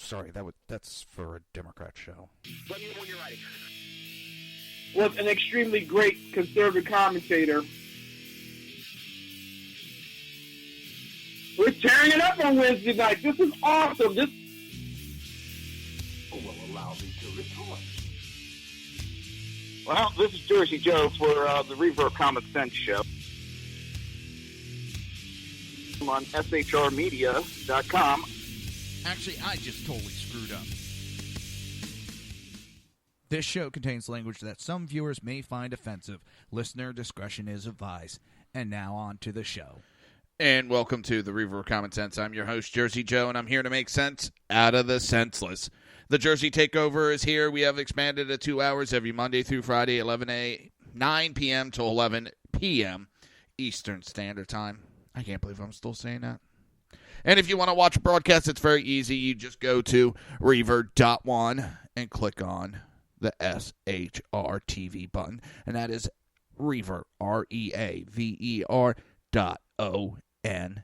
sorry, that's for a Democrat show. Let me know when you're ready. Was an extremely great conservative commentator. We're tearing it up on Wednesday night. This is awesome. This will allow me to retort. Well, this is Jersey Joe for the Reaver of Common Sense show. I'm on shrmedia.com. Actually, I just totally screwed up. This show contains language that some viewers may find offensive. Listener discretion is advised. And now on to the show. And welcome to the Reaver of Common Sense. I'm your host, Jersey Joe, and I'm here to make sense out of the senseless. The Jersey Takeover is here. We have expanded to 2 hours every Monday through Friday, 9 p.m. to 11 p.m. Eastern Standard Time. I can't believe I'm still saying that. And if you want to watch a broadcast, it's very easy. You just go to Reaver.one and click on the SHR TV button. And that is Reaver, REAVER .ONE.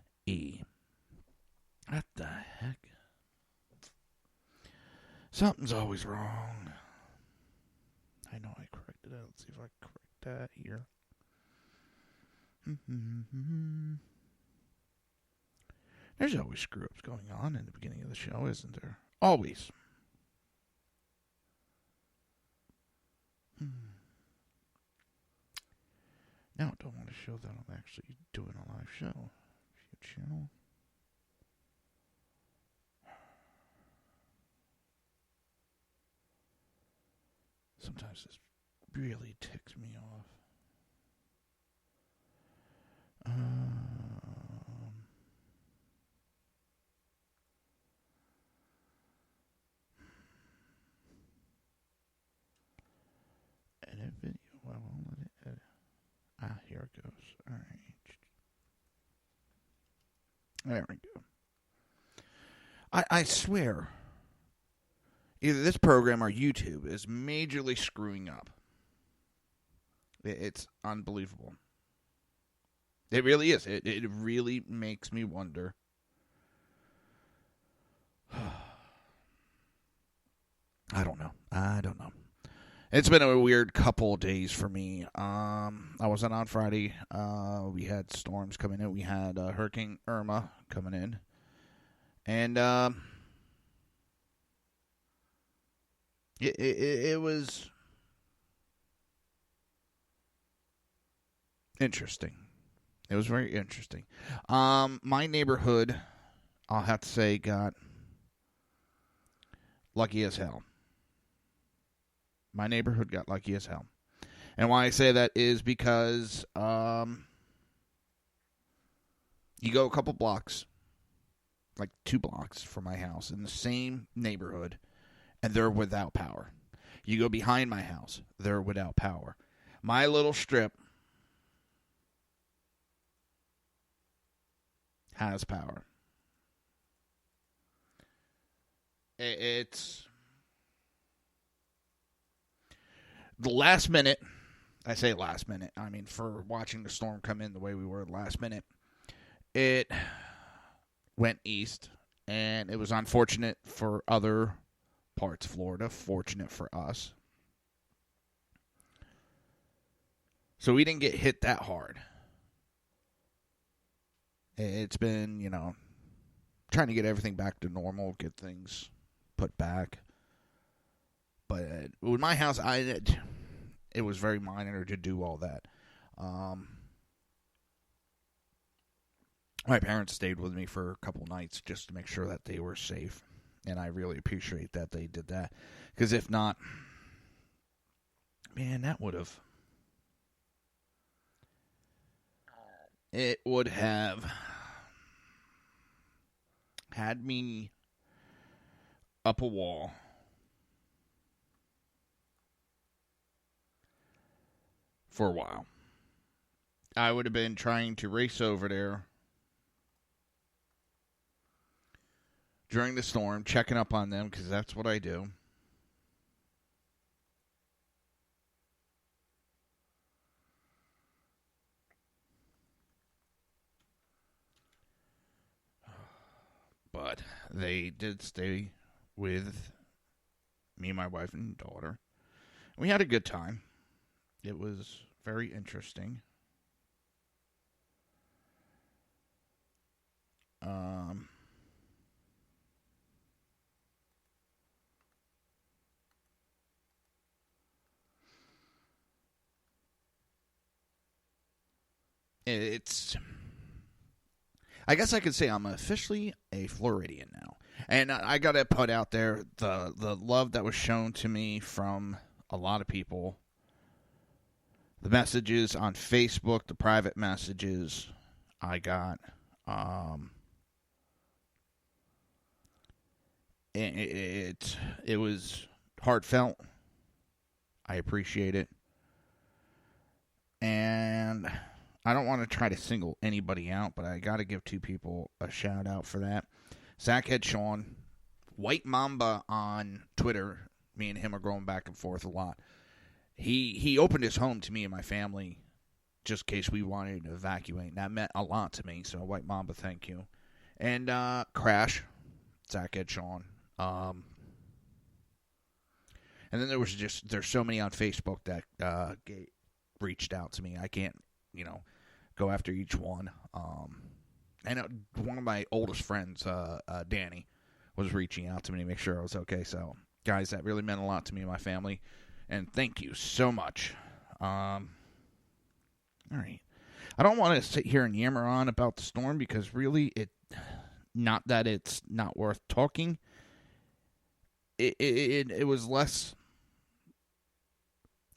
What the heck? Something's always wrong. I know I corrected it. Let's see if I correct that here. There's always screw-ups going on in the beginning of the show, isn't there? Always. Now I don't want to show that I'm actually doing a live show. View channel. Sometimes this really ticks me off. Edit video. Well, I'll let it edit. Here it goes. All right. There we go. I swear, either this program or YouTube is majorly screwing up. It's unbelievable. It really is. It really makes me wonder. I don't know. It's been a weird couple of days for me. I wasn't on Friday. We had storms coming in. We had Hurricane Irma coming in. And it was interesting. It was very interesting. My neighborhood, I'll have to say, got lucky as hell. My neighborhood got lucky as hell. And why I say that is because you go a couple blocks, like 2 blocks from my house, in the same neighborhood, and they're without power. You go behind my house, they're without power. My little strip has power. It's the last minute. I say last minute. I mean, for watching the storm come in the way we were last minute, it went east, and it was unfortunate for other parts of Florida, fortunate for us. So we didn't get hit that hard. It's been, trying to get everything back to normal, get things put back. But with my house, it was very minor to do all that. My parents stayed with me for a couple nights just to make sure that they were safe. And I really appreciate that they did that. Because if not, man, that would have... It would have had me up a wall. For a while. I would have been trying to race over there during the storm, checking up on them, because that's what I do. But they did stay with me, my wife, and daughter. We had a good time. It was very interesting. I guess I could say I'm officially a Floridian now. And I got to put out there the love that was shown to me from a lot of people. The messages on Facebook, the private messages I got. It was heartfelt. I appreciate it. And I don't want to try to single anybody out, but I got to give two people a shout out for that. Zackhead Sean, White Mamba on Twitter. Me and him are going back and forth a lot. He opened his home to me and my family just in case we wanted to evacuate. And that meant a lot to me. So White Mamba, thank you. And Crash, Zackhead Sean. And then there's so many on Facebook that reached out to me. I can't, go after each one. And one of my oldest friends, Danny, was reaching out to me to make sure I was okay. So, guys, that really meant a lot to me and my family. And thank you so much. All right. I don't want to sit here and yammer on about the storm because really not that it's not worth talking. It was less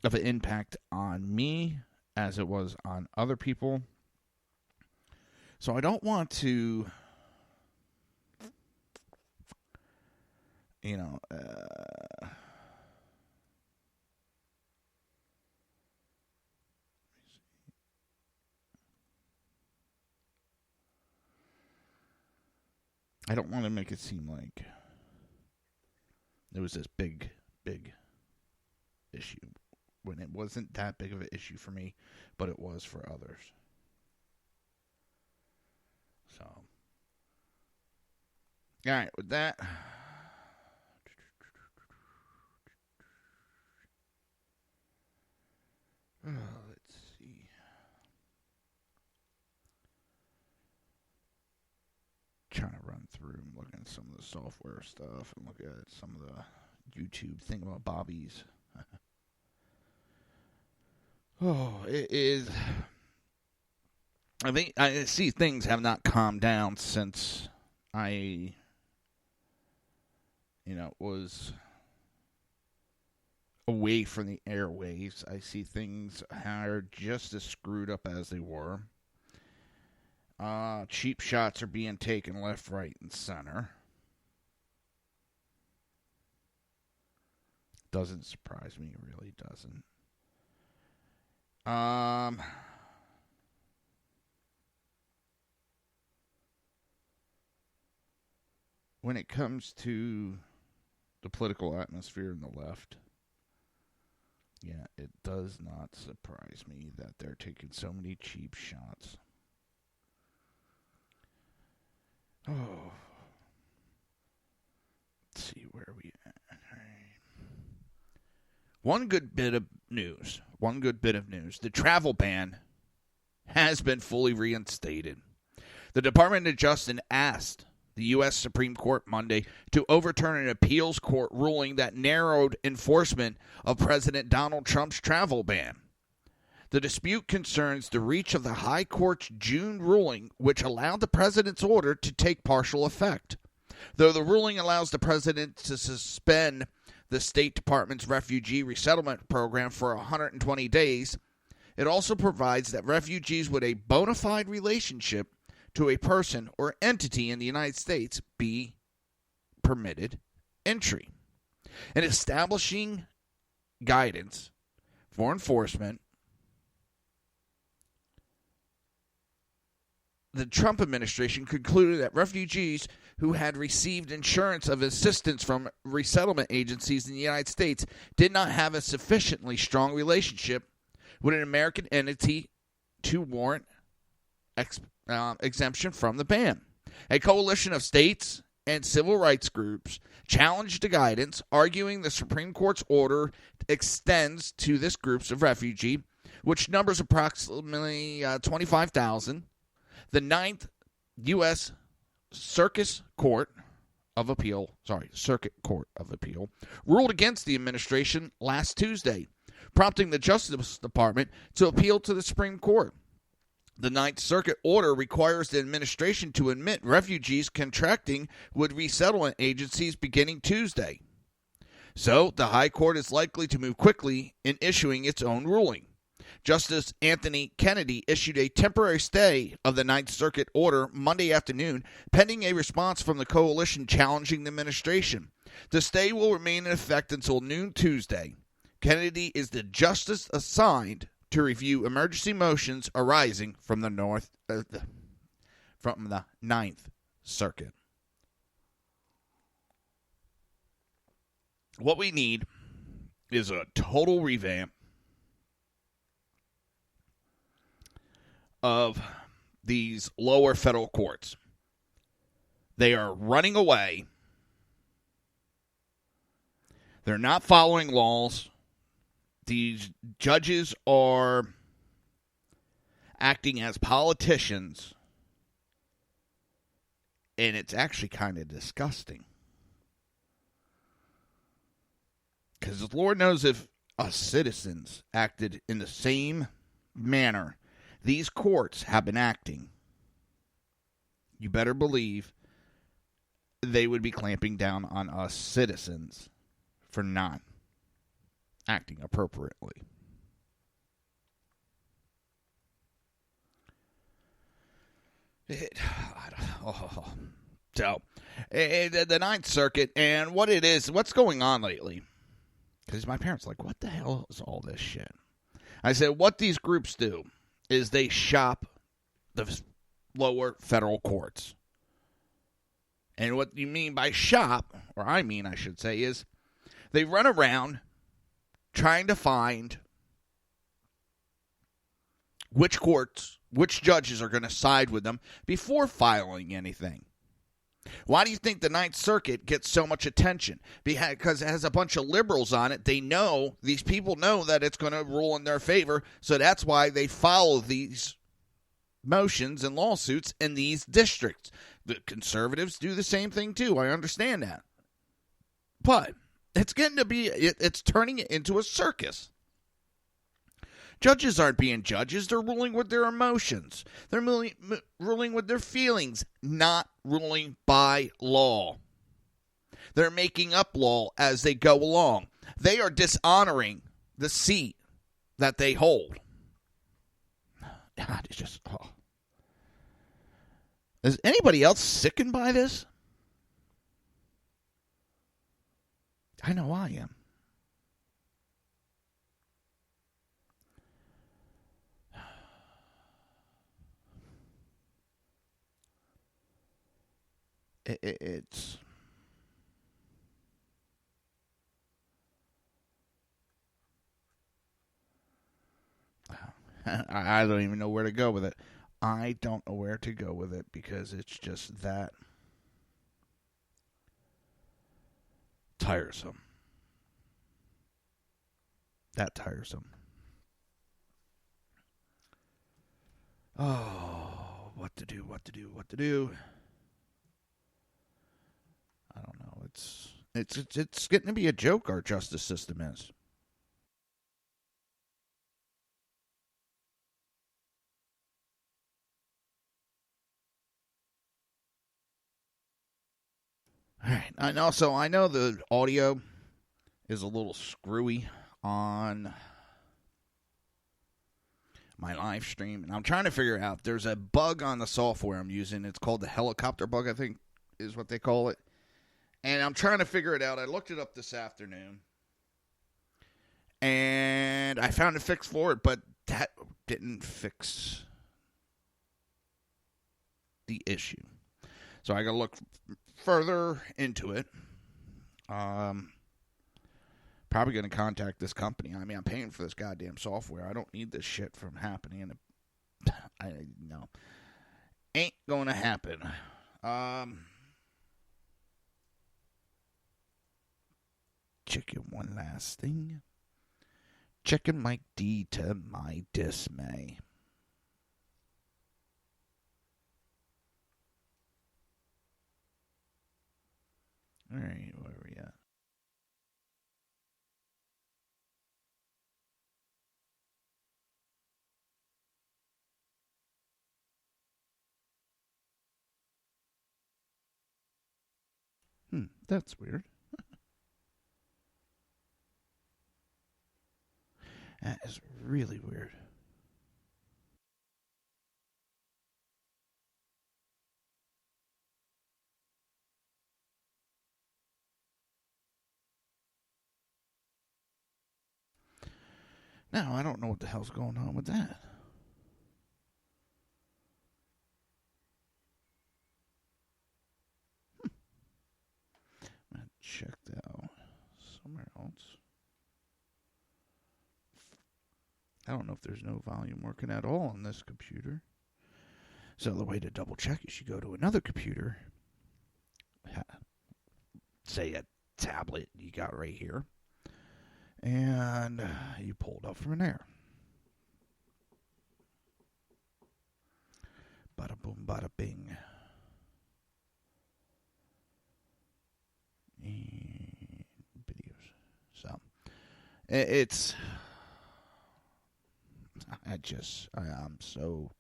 of an impact on me as it was on other people. So I don't want to, I don't want to make it seem like it was this big issue when it wasn't that big of an issue for me, but it was for others. So, all right, with that, let's see. Trying to run through and look at some of the software stuff and look at some of the YouTube thing about Bobbies. It is. I think I see things have not calmed down since I, was away from the airwaves. I see things are just as screwed up as they were. Cheap shots are being taken left, right, and center. Doesn't surprise me, it really doesn't. When it comes to the political atmosphere in the left, yeah, it does not surprise me that they're taking so many cheap shots. Oh. Let's see, where are we at? All right. One good bit of news. The travel ban has been fully reinstated. The Department of Justice asked the U.S. Supreme Court Monday to overturn an appeals court ruling that narrowed enforcement of President Donald Trump's travel ban. The dispute concerns the reach of the High Court's June ruling, which allowed the president's order to take partial effect. Though the ruling allows the president to suspend the State Department's refugee resettlement program for 120 days, it also provides that refugees with a bona fide relationship to a person or entity in the United States be permitted entry. In establishing guidance for enforcement, the Trump administration concluded that refugees who had received insurance of assistance from resettlement agencies in the United States did not have a sufficiently strong relationship with an American entity to warrant exemption from the ban. A coalition of states and civil rights groups challenged the guidance, arguing the Supreme Court's order extends to this group of refugee, which numbers approximately 25,000. The Ninth U.S. Circuit Court of Appeal ruled against the administration last Tuesday, prompting the Justice Department to appeal to the Supreme Court. The Ninth Circuit order requires the administration to admit refugees contracting with resettlement agencies beginning Tuesday. So, the High Court is likely to move quickly in issuing its own ruling. Justice Anthony Kennedy issued a temporary stay of the Ninth Circuit order Monday afternoon, pending a response from the coalition challenging the administration. The stay will remain in effect until noon Tuesday. Kennedy is the justice assigned to review emergency motions arising from the Ninth Circuit. What we need is a total revamp of these lower federal courts. They are running away. They're not following laws. These judges are acting as politicians, and it's actually kind of disgusting. Because Lord knows if us citizens acted in the same manner these courts have been acting, you better believe they would be clamping down on us citizens for not acting appropriately. So, the Ninth Circuit, and what it is, what's going on lately? Because my parents are like, what the hell is all this shit? I said, what these groups do is they shop the lower federal courts. And what you mean by shop, or I should say, is they run around trying to find which courts, which judges are going to side with them before filing anything. Why do you think the Ninth Circuit gets so much attention? Because it has a bunch of liberals on it. These people know that it's going to rule in their favor, so that's why they follow these motions and lawsuits in these districts. The conservatives do the same thing too. I understand that. But it's it's turning it into a circus. Judges aren't being judges. They're ruling with their emotions. They're ruling with their feelings, not ruling by law. They're making up law as they go along. They are dishonoring the seat that they hold. God, it's just... Oh. Is anybody else sickened by this? I know I am. It's... I don't even know where to go with it. I don't know where to go with it because it's just that tiresome. That tiresome. Oh, what to do. I don't know. It's getting to be a joke, our justice system is. All right. And also, I know the audio is a little screwy on my live stream, and I'm trying to figure out, there's a bug on the software I'm using. It's called the helicopter bug, I think is what they call it. And I'm trying to figure it out. I looked it up this afternoon, and I found a fix for it, but that didn't fix the issue. So I got to look further into it. Probably going to contact this company. I mean, I'm paying for this goddamn software. I don't need this shit from happening. I know. Ain't going to happen. checking one last thing. Checking Mike D to my dismay. All right, where are we at? That's weird. That is really weird. Now, I don't know what the hell's going on with that. I checked out somewhere else. I don't know if there's no volume working at all on this computer. So the way to double check is you go to another computer, say a tablet you got right here, and you pull it up from there. Bada boom, bada bing. And videos. So it's. I'm so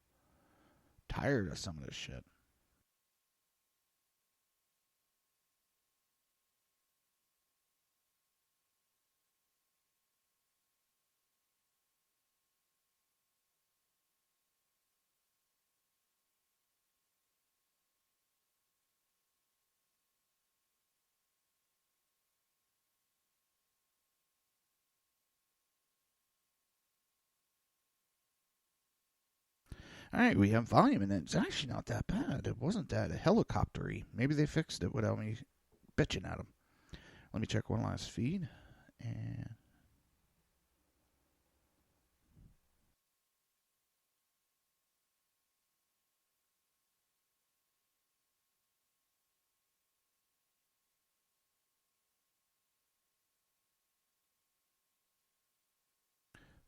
tired of some of this shit. All right, we have volume, and it's actually not that bad. It wasn't that helicoptery. Maybe they fixed it without me bitching at them. Let me check one last feed. And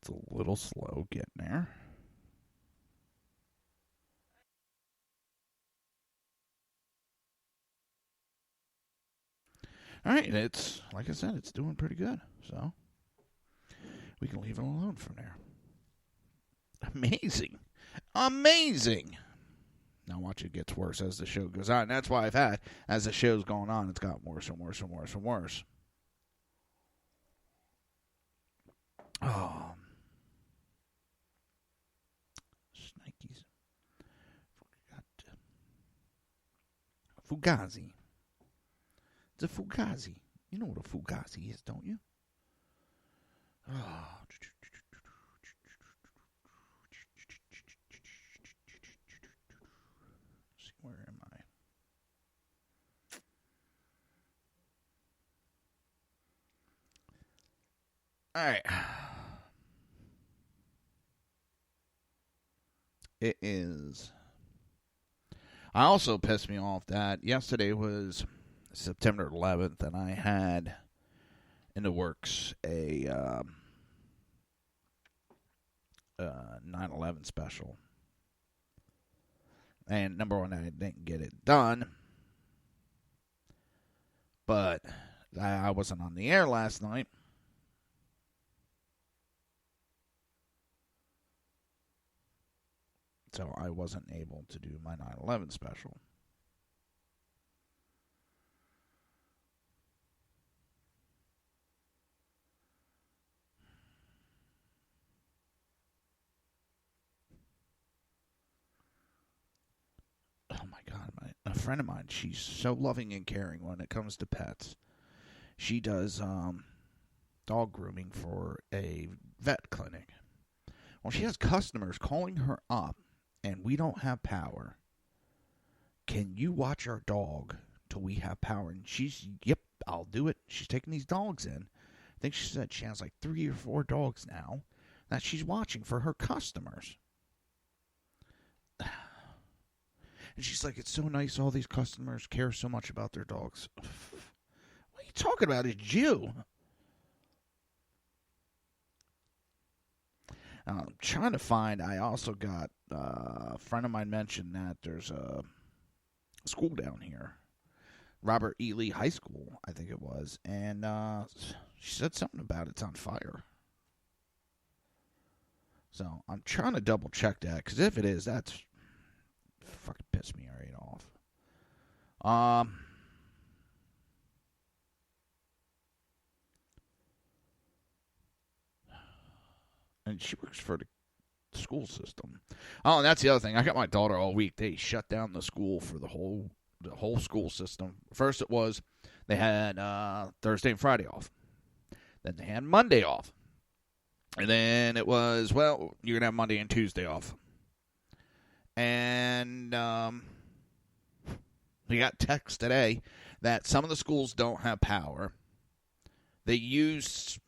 it's a little slow getting there. All right, it's, like I said, it's doing pretty good. So we can leave it alone from there. Amazing. Amazing. Now watch, it gets worse as the show goes on. And that's why I've had, as the show's going on, it's gotten worse and worse and worse and worse. Oh. Shnikes. Fugazi. It's a Fugazi. You know what a Fugazi is, don't you? Oh. See, where am I? All right. It is. I also pissed me off that yesterday was September 11th, and I had in the works a 9/11 special. And number one, I didn't get it done. But I wasn't on the air last night. So I wasn't able to do my 9/11 special. Oh my God, a friend of mine, she's so loving and caring when it comes to pets. She does dog grooming for a vet clinic. Well, she has customers calling her up, and we don't have power. Can you watch our dog till we have power? And she's, yep, I'll do it. She's taking these dogs in. I think she said she has like 3 or 4 dogs now that she's watching for her customers. And she's like, it's so nice all these customers care so much about their dogs. What are you talking about? It's you. I'm trying to find, I also got, a friend of mine mentioned that there's a school down here, Robert E. Lee High School, I think it was, and she said something about it's on fire. So I'm trying to double check that, because if it is, that's fucking pissed me right off. And she works for the school system. Oh, and that's the other thing. I got my daughter all week. They shut down the school for the whole school system. First it was they had Thursday and Friday off. Then they had Monday off. And then it was, well, you're going to have Monday and Tuesday off. And we got text today that some of the schools don't have power. They use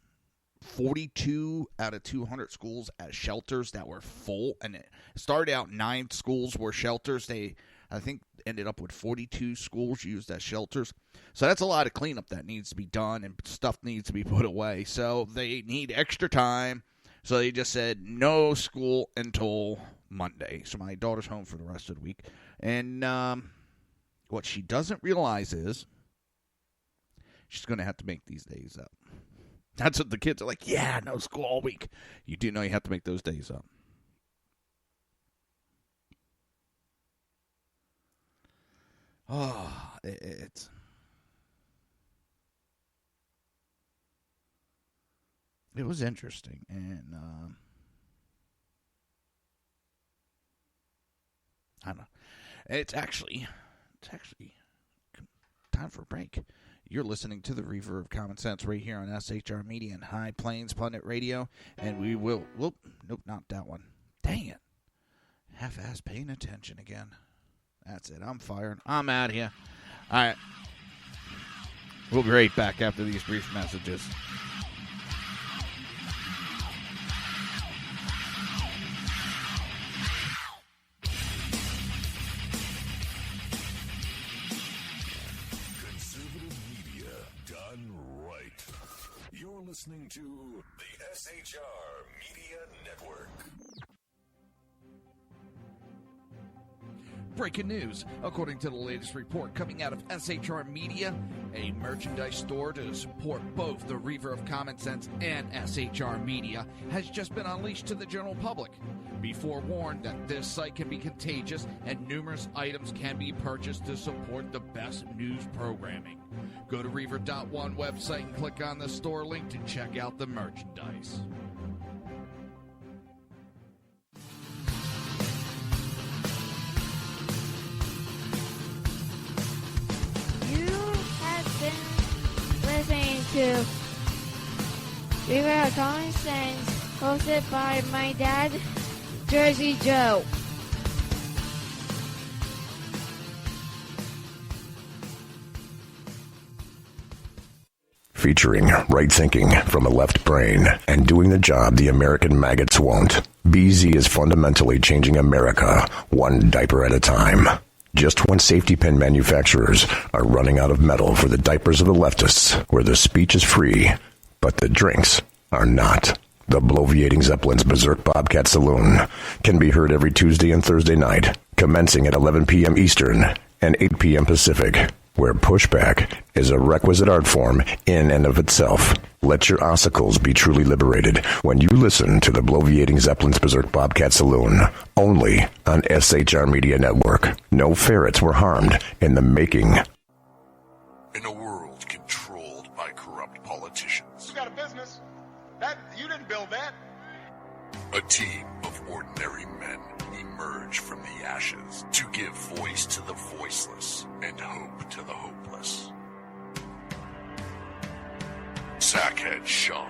42 out of 200 schools as shelters that were full, and it started out 9 schools were shelters. They, I think, ended up with 42 schools used as shelters. So that's a lot of cleanup that needs to be done, and stuff needs to be put away. So they need extra time. So they just said no school until Monday. So my daughter's home for the rest of the week. And what she doesn't realize is she's going to have to make these days up. That's what the kids are like, yeah, no school all week. You do know you have to make those days up. Oh, it was interesting. And I don't know. It's actually time for a break. You're listening to the Reaver of Common Sense right here on SHR Media and High Plains Planet Radio. And we will... Nope, not that one. Dang it. Half-ass paying attention again. That's it. I'm fired. I'm out of here. All right. We'll be right back after these brief messages. Listening to the SHR Media Network. Breaking news. According to the latest report coming out of SHR Media, a merchandise store to support both the Reaver of Common Sense and SHR Media has just been unleashed to the general public. Be forewarned that this site can be contagious and numerous items can be purchased to support the best news programming. Go to Reaver.one website and click on the store link to check out the merchandise. You have been listening to Reaver of Common Sense, hosted by my dad, Jersey Joe. Featuring right thinking from a left brain and doing the job the American maggots won't. BZ is fundamentally changing America one diaper at a time. Just when safety pin manufacturers are running out of metal for the diapers of the leftists, where the speech is free, but the drinks are not. The Bloviating Zeppelin's Berserk Bobcat Saloon can be heard every Tuesday and Thursday night, commencing at 11 p.m. Eastern and 8 p.m. Pacific, where pushback is a requisite art form in and of itself. Let your ossicles be truly liberated when you listen to the Bloviating Zeppelin's Berserk Bobcat Saloon, only on SHR Media Network. No ferrets were harmed in the making. In a world controlled by corrupt politicians. You got a business. You didn't build that. A team of ordinary men emerge from the ashes to give voice to the voiceless and hope to the hopeless. Sackhead Sean.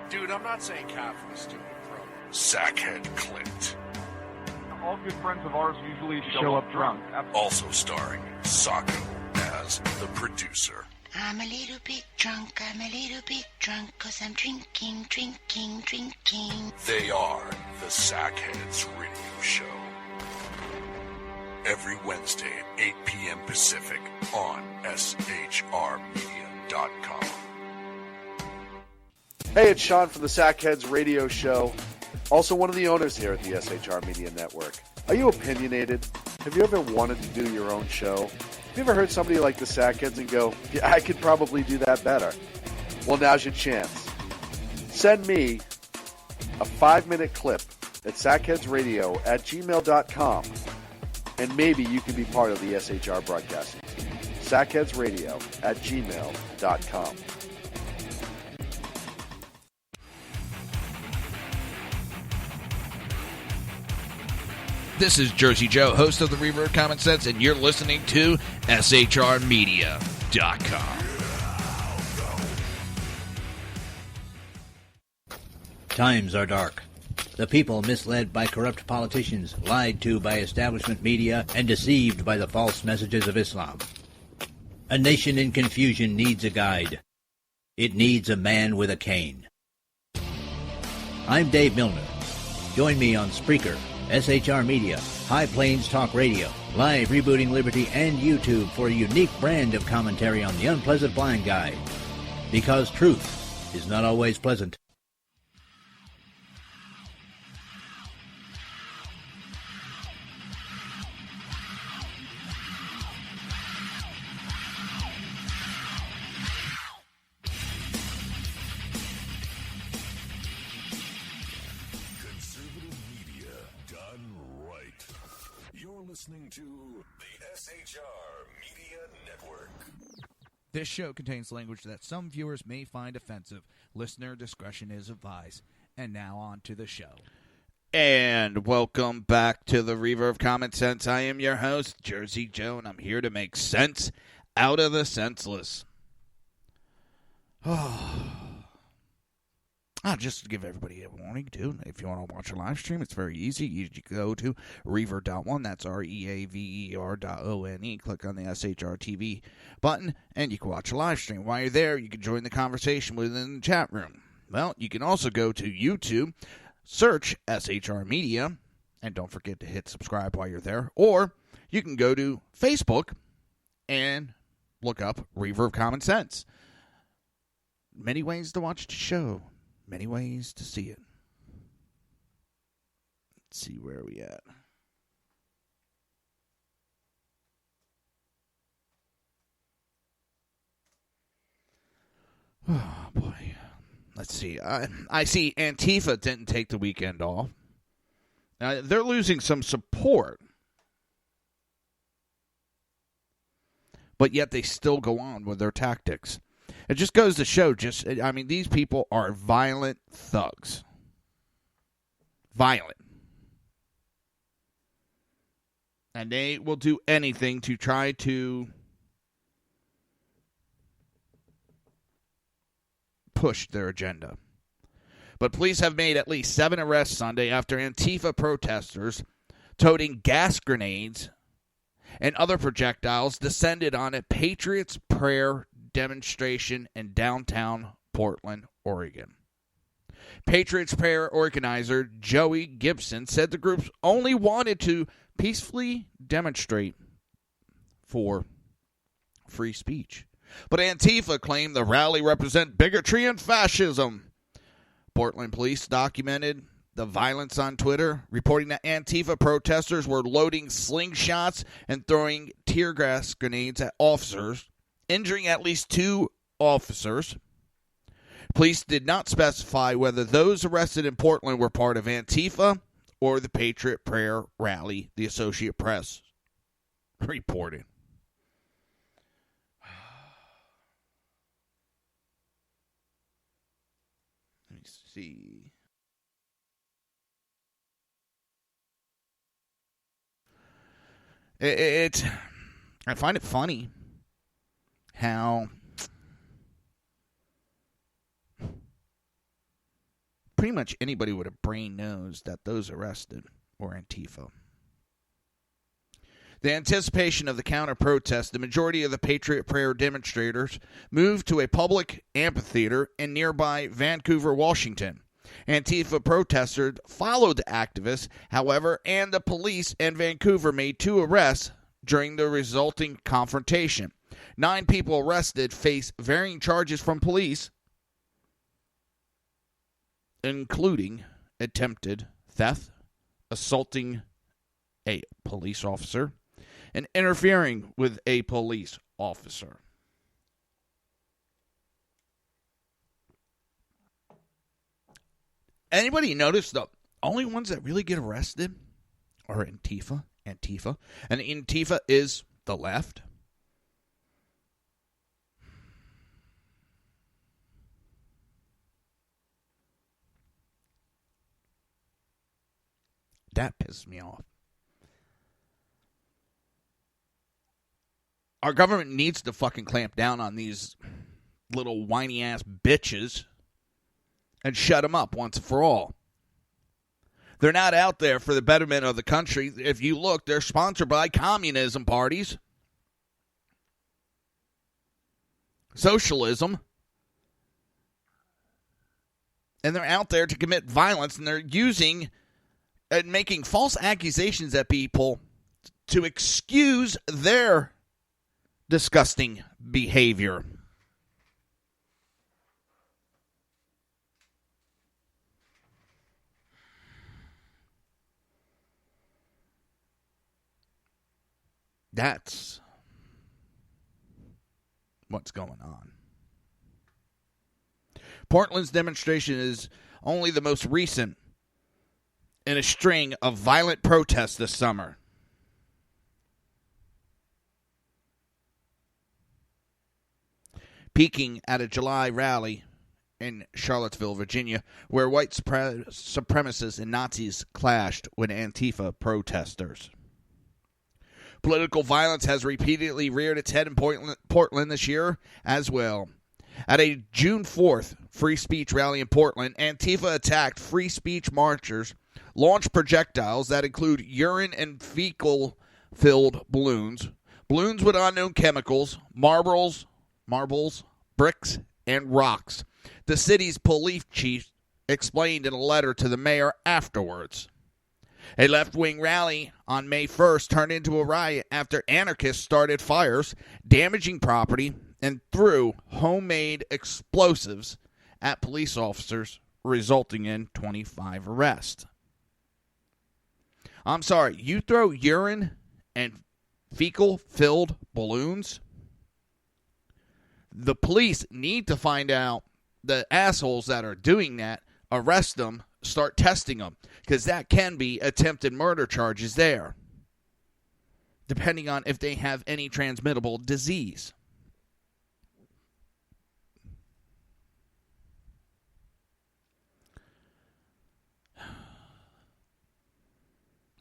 Dude, I'm not saying calf was stupid, bro. Sackhead Clint. All good friends of ours usually show up drunk. Also starring Sacco as the producer. I'm a little bit drunk, 'cause I'm drinking. They are the Sackheads Radio Show. Every Wednesday at 8 p.m. Pacific on shrmedia.com. Hey, it's Sean from the Sackheads Radio Show, also one of the owners here at the SHR Media Network. Are you opinionated? Have you ever wanted to do your own show? Have you ever heard somebody like the Sackheads and go, yeah, I could probably do that better? Well, now's your chance. Send me a 5-minute clip at sackheadsradio@gmail.com, and maybe you can be part of the SHR broadcasting team. sackheadsradio@gmail.com. This is Jersey Joe, host of the Reaver of Common Sense, and you're listening to shrmedia.com. Times are dark. The people misled by corrupt politicians, lied to by establishment media, and deceived by the false messages of Islam. A nation in confusion needs a guide. It needs a man with a cane. I'm Dave Milner. Join me on Spreaker, SHR Media, High Plains Talk Radio, Live Rebooting Liberty, and YouTube for a unique brand of commentary on the unpleasant blind guide. Because truth is not always pleasant. Listening to the SHR Media Network. This show contains language that some viewers may find offensive. Listener discretion is advised. And now on to the show. And welcome back to the Reaver of Common Sense. I am your host, Jersey Joe, and I'm here to make sense out of the senseless. Just to give everybody a warning, too, if you want to watch a live stream, it's very easy. You go to Reaver.one, that's REAVER.ONE. Click on the SHR TV button, and you can watch a live stream. While you're there, you can join the conversation within the chat room. Well, you can also go to YouTube, search SHR Media, and don't forget to hit subscribe while you're there. Or you can go to Facebook and look up Reaver of Common Sense. Many ways to watch the show. Many ways to see it. Let's see where are we at. Oh, boy. Let's see. I see Antifa didn't take the weekend off. They're losing some support. But yet they still go on with their tactics. It just goes to show, these people are violent thugs. Violent. And they will do anything to try to push their agenda. But police have made at least 7 arrests Sunday after Antifa protesters toting gas grenades and other projectiles descended on a Patriots Prayer demonstration in downtown Portland, Oregon. Patriots Prayer organizer Joey Gibson said the groups only wanted to peacefully demonstrate for free speech. But Antifa claimed the rally represent bigotry and fascism. Portland police documented the violence on Twitter, reporting that Antifa protesters were loading slingshots and throwing tear gas grenades at officers, injuring at least 2 officers. Police did not specify whether those arrested in Portland were part of Antifa or the Patriot Prayer rally, the Associated Press reported. Let me see. I find it funny how pretty much anybody with a brain knows that those arrested were Antifa. The anticipation of the counter-protest, the majority of the Patriot Prayer demonstrators moved to a public amphitheater in nearby Vancouver, Washington. Antifa protesters followed the activists, however, and the police in Vancouver made 2 arrests during the resulting confrontation. 9 people arrested face varying charges from police. including attempted theft, assaulting a police officer, and interfering with a police officer. Anybody notice the only ones that really get arrested are Antifa? And Antifa is the left. That pisses me off. Our government needs to fucking clamp down on these little whiny-ass bitches and shut them up once and for all. They're not out there for the betterment of the country. If you look, they're sponsored by communism parties, socialism, and they're out there to commit violence, and they're using and making false accusations at people to excuse their disgusting behavior. That's what's going on. Portland's demonstration is only the most recent in a string of violent protests this summer. Peaking at a July rally in Charlottesville, Virginia, where white supremacists and Nazis clashed with Antifa protesters. Political violence has repeatedly reared its head in Portland this year as well. At a June 4th free speech rally in Portland, Antifa attacked free speech marchers, launched projectiles that include urine and fecal-filled balloons with unknown chemicals, marbles, bricks, and rocks. The city's police chief explained in a letter to the mayor afterwards. A left-wing rally on May 1st turned into a riot after anarchists started fires, damaging property, and threw homemade explosives at police officers, resulting in 25 arrests. I'm sorry, you throw urine and fecal-filled balloons? The police need to find out the assholes that are doing that, arrest them, start testing them, because that can be attempted murder charges there, depending on if they have any transmittable disease.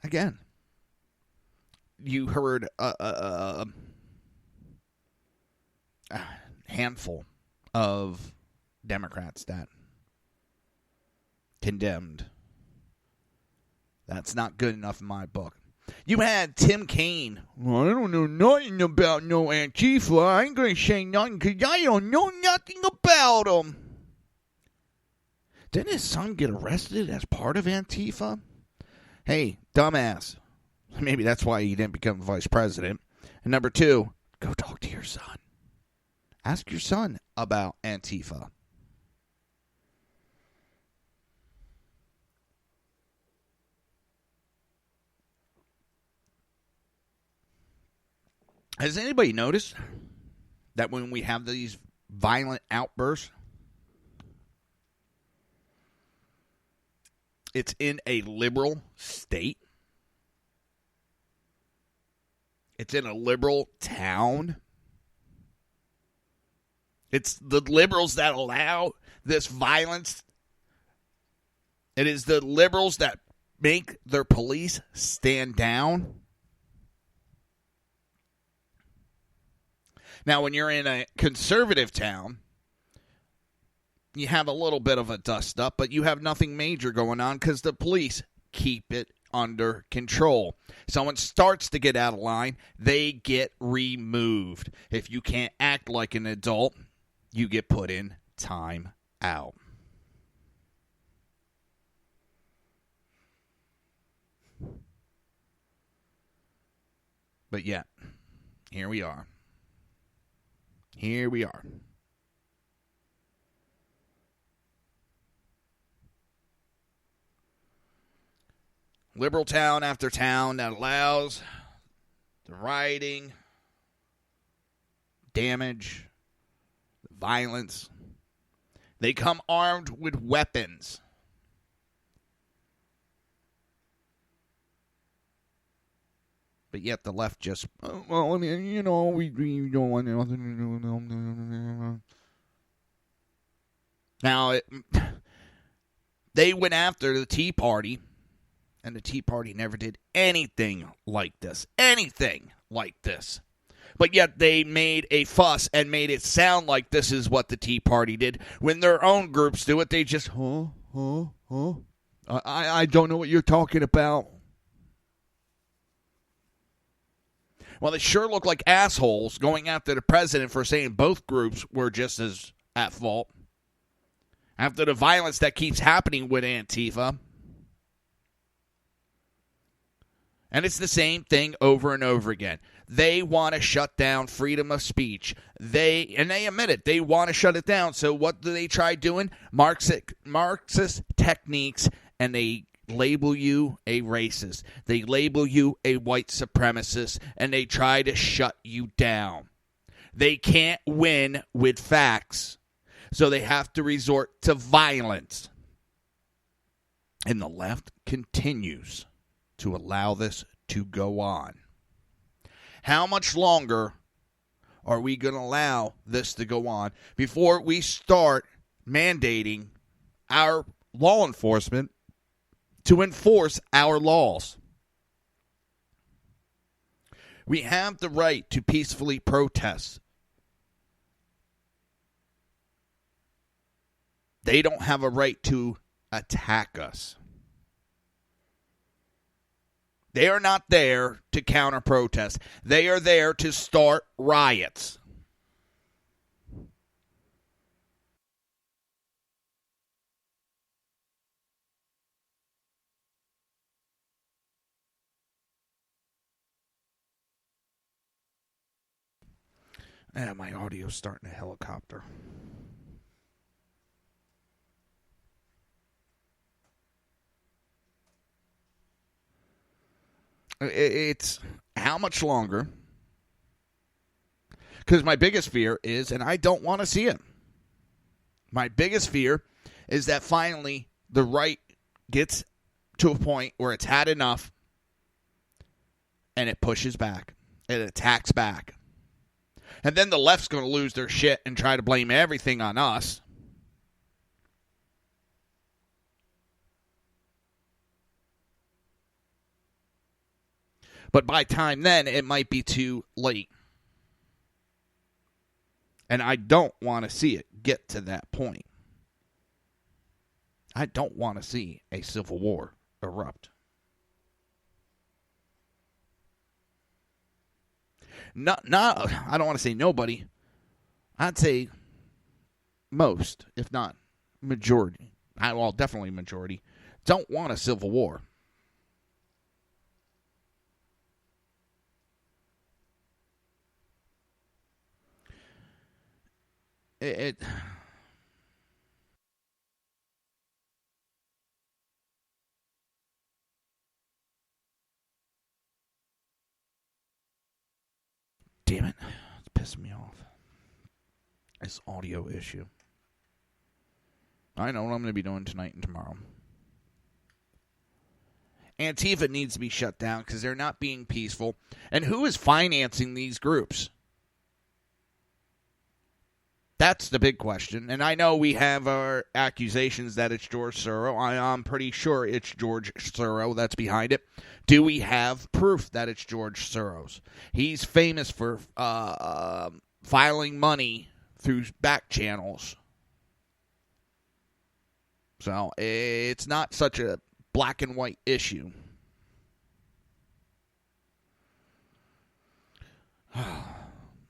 Again, you heard a handful of Democrats that condemned. That's not good enough in my book. You had Tim Kaine. Well, I don't know nothing about no Antifa. I ain't going to say nothing because I don't know nothing about them. Didn't his son get arrested as part of Antifa? Hey, dumbass. Maybe that's why he didn't become vice president. And number two, go talk to your son. Ask your son about Antifa. Has anybody noticed that when we have these violent outbursts, it's in a liberal state? It's in a liberal town? It's the liberals that allow this violence. It is the liberals that make their police stand down. Now, when you're in a conservative town, you have a little bit of a dust-up, but you have nothing major going on because the police keep it under control. Someone starts to get out of line, they get removed. If you can't act like an adult, you get put in time out. But yet, here we are. Here we are. liberal town after town that allows the rioting, damage, violence. They come armed with weapons. But yet the left just, well, I mean, you know, we don't want nothing to do. Now, they went after the Tea Party, and the Tea Party never did anything like this. Anything like this. But yet they made a fuss and made it sound like this is what the Tea Party did. When their own groups do it, they just, I don't know what you're talking about. Well, they sure look like assholes going after the president for saying both groups were just as at fault. After the violence that keeps happening with Antifa. And it's the same thing over and over again. They want to shut down freedom of speech. They admit it. They want to shut it down. So what do they try doing? Marxist techniques, and they label you a racist. They label you a white supremacist, and they try to shut you down. They can't win with facts, so they have to resort to violence. And the left continues to allow this to go on. How much longer are we going to allow this to go on before we start mandating our law enforcement to enforce our laws? We have the right to peacefully protest. They don't have a right to attack us. They are not there to counter-protest. They are there to start riots. And my audio's starting to helicopter. It's how much longer? Because my biggest fear is, and I don't want to see it, my biggest fear is that finally the right gets to a point where it's had enough and it pushes back. It attacks back. And then the left's going to lose their shit and try to blame everything on us. But by time then, it might be too late. And I don't want to see it get to that point. I don't want to see a civil war erupt. Not, I don't want to say nobody. I'd say most, if not majority. Well, definitely majority. Don't want a civil war. Damn it. It's pissing me off. This audio issue. I know what I'm going to be doing tonight and tomorrow. Antifa needs to be shut down because they're not being peaceful. And who is financing these groups? That's the big question. And I know we have our accusations that it's George Soros. I'm pretty sure it's George Soros that's behind it. Do we have proof that it's George Soros? He's famous for filing money through back channels. So it's not such a black and white issue. All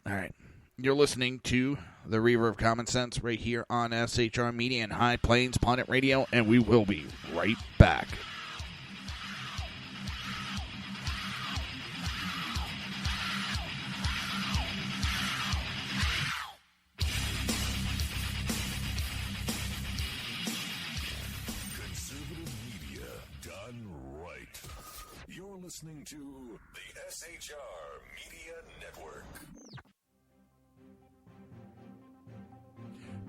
right. You're listening to the Reaver of Common Sense right here on SHR Media and High Plains Punnet Radio, and we will be right back. Conservative media done right. listening to the SHR Media Network.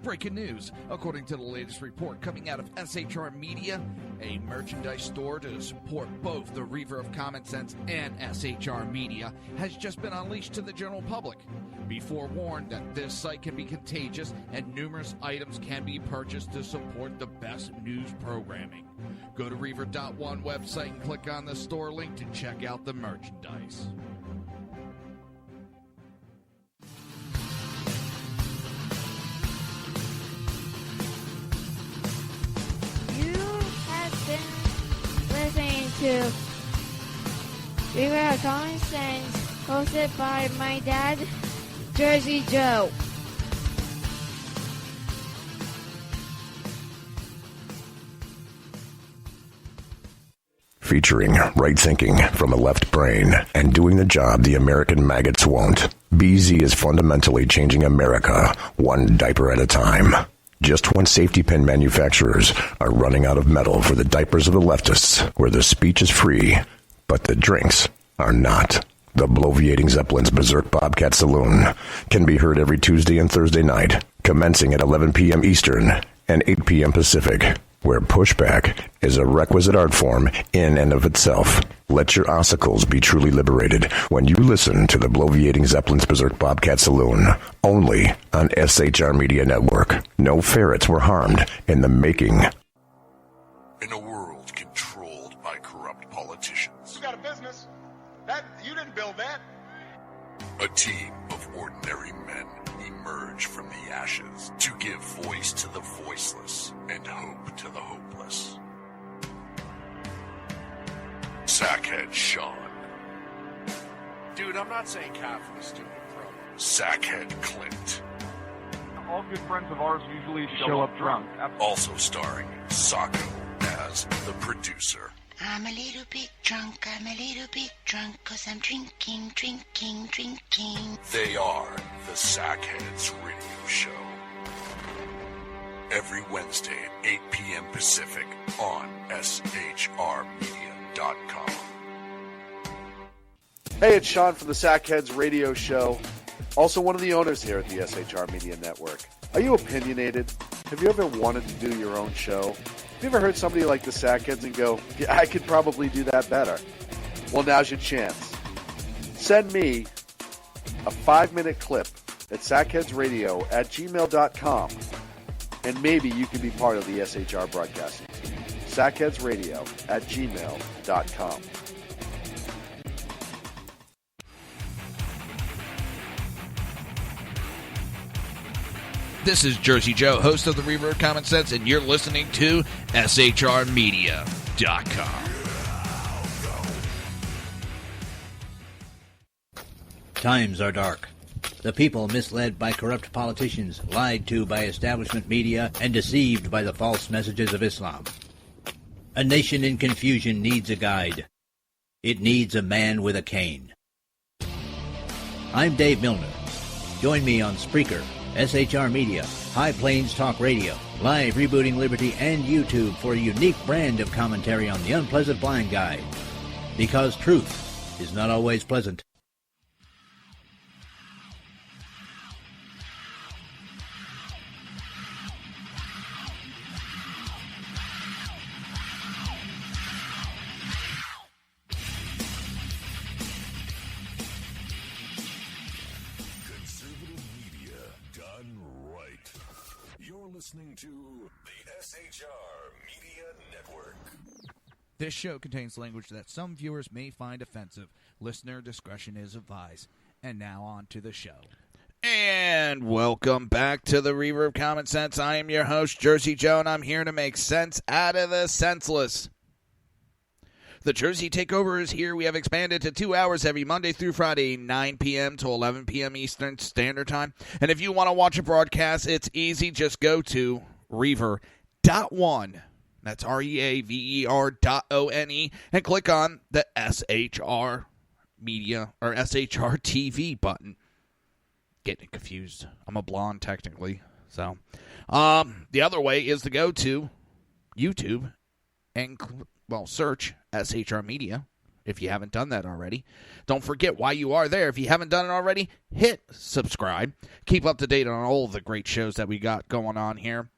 Breaking news. According to the latest report coming out of SHR Media, a merchandise store to support both the Reaver of Common Sense and SHR Media has just been unleashed to the general public. Be forewarned that this site can be contagious and numerous items can be purchased to support the best news programming. Go to Reaver.one website and click on the store link to check out the merchandise. Listening to Reaver of Common Sense, hosted by my dad, Jersey Joe. Featuring right thinking from a left brain and doing the job the American maggots won't. BZ is fundamentally changing America, one diaper at a time. Just when safety pin manufacturers are running out of metal for the diapers of the leftists, where the speech is free, but the drinks are not. The Bloviating Zeppelin's Berserk Bobcat Saloon can be heard every Tuesday and Thursday night, commencing at 11 p.m. Eastern and 8 p.m. Pacific, where pushback is a requisite art form in and of itself. Let your ossicles be truly liberated when you listen to the Bloviating Zeppelin's Berserk Bobcat Saloon, only on SHR Media Network. No ferrets were harmed in the making. In a world controlled by corrupt politicians, You got a business. You didn't build that. a team of ordinary men emerge from the ashes to give voice to the voiceless and hope to the hopeless. Sackhead Sean, Dude, I'm not saying coffee is stupid, bro. Sackhead Clint, All good friends of ours usually show up drunk. also starring Sacco as the producer. I'm a little bit drunk, 'cause I'm drinking. They are the Sackheads Radio Show. Every Wednesday at 8 p.m. Pacific on SHRmedia.com. Hey, it's Sean from the Sackheads Radio Show, also one of the owners here at the SHR Media Network. Are you opinionated? Have you ever wanted to do your own show? Have you ever heard somebody like the Sackheads and go, yeah, I could probably do that better? Well, now's your chance. Send me a 5-minute clip at sackheadsradio@gmail.com, and maybe you can be part of the SHR broadcasting team. sackheadsradio@gmail.com. This is Jersey Joe, host of the Reaver of Common Sense, and you're listening to SHRmedia.com. Times are dark. The people misled by corrupt politicians, lied to by establishment media, and deceived by the false messages of Islam. A nation in confusion needs a guide. It needs a man with a cane. I'm Dave Milner. Join me on Spreaker, SHR Media, High Plains Talk Radio, Live Rebooting Liberty, and YouTube for a unique brand of commentary on the unpleasant blind guide. Because truth is not always pleasant. Listening to the SHR Media Network. This show contains language that some viewers may find offensive. Listener discretion is advised. And now on to the show. And welcome back to the Reaver of Common Sense. I am your host, Jersey Joe, and I'm here to make sense out of the senseless. The Jersey Takeover is here. We have expanded to 2 hours every Monday through Friday, 9 p.m. to 11 p.m. Eastern Standard Time. And if you want to watch a broadcast, it's easy. Just go to Reaver.one. That's REAVER.ONE. And click on the SHR Media or SHR TV button. Getting confused. I'm a blonde, technically. So, the other way is to go to YouTube and search SHR Media, if you haven't done that already. Don't forget why you are there. If you haven't done it already, hit subscribe. Keep up to date on all of the great shows that we got going on here.